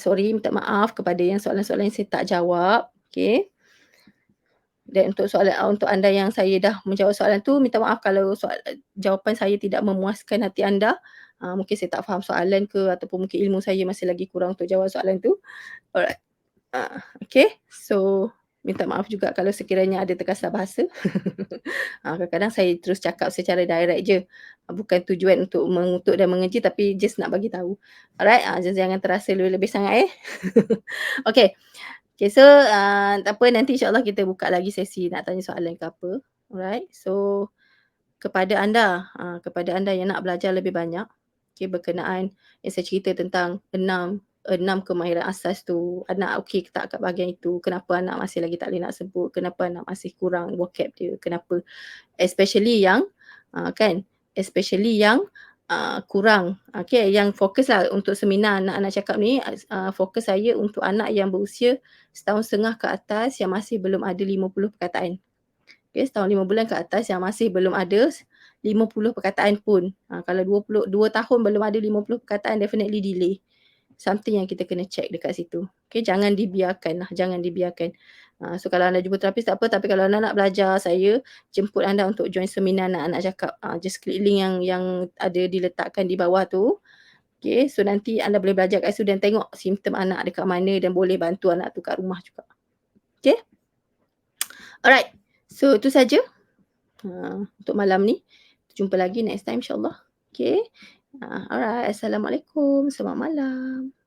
Sorry, minta maaf kepada yang soalan-soalan yang saya tak jawab. Okay. Dan untuk untuk anda yang saya dah menjawab soalan tu, minta maaf kalau jawapan saya tidak memuaskan hati anda. Mungkin saya tak faham soalan ke, ataupun mungkin ilmu saya masih lagi kurang untuk jawab soalan tu. Alright. Okay, so minta maaf juga kalau sekiranya ada terkasar bahasa. Kadang-kadang saya terus cakap secara direct je. Bukan tujuan untuk mengutuk dan mengeji, tapi just nak bagi tahu. Alright, jangan terasa lebih-lebih sangat Okay. Okay, so tak apa, nanti insyaAllah kita buka lagi sesi nak tanya soalan ke apa. Alright, so kepada anda yang nak belajar lebih banyak, okay, berkenaan yang saya cerita tentang 6 kemahiran asas tu, anak okey ke tak kat bahagian itu, kenapa anak masih lagi tak boleh nak sebut, kenapa anak masih kurang vocab dia, kenapa, especially yang kurang, okay, yang fokus lah untuk seminar anak-anak cakap ni, fokus saya untuk anak yang berusia setahun setengah ke atas yang masih belum ada 50 perkataan. Okay, setahun 5 bulan ke atas yang masih belum ada 50 perkataan pun. Kalau 2 tahun belum ada 50 perkataan, definitely delay. Something yang kita kena check dekat situ. Okay, jangan dibiarkan. So kalau anda jumpa terapis tak apa, tapi kalau anda nak belajar, saya jemput anda untuk join seminar anak-anak cakap. Just klik link yang ada diletakkan di bawah tu. Okay, so nanti anda boleh belajar kat situ dan tengok simptom anak dekat mana dan boleh bantu anak tu kat rumah juga. Okay? Alright, so itu saja untuk malam ni. Jumpa lagi next time insyaAllah. Okay? Alright, Assalamualaikum. Selamat malam.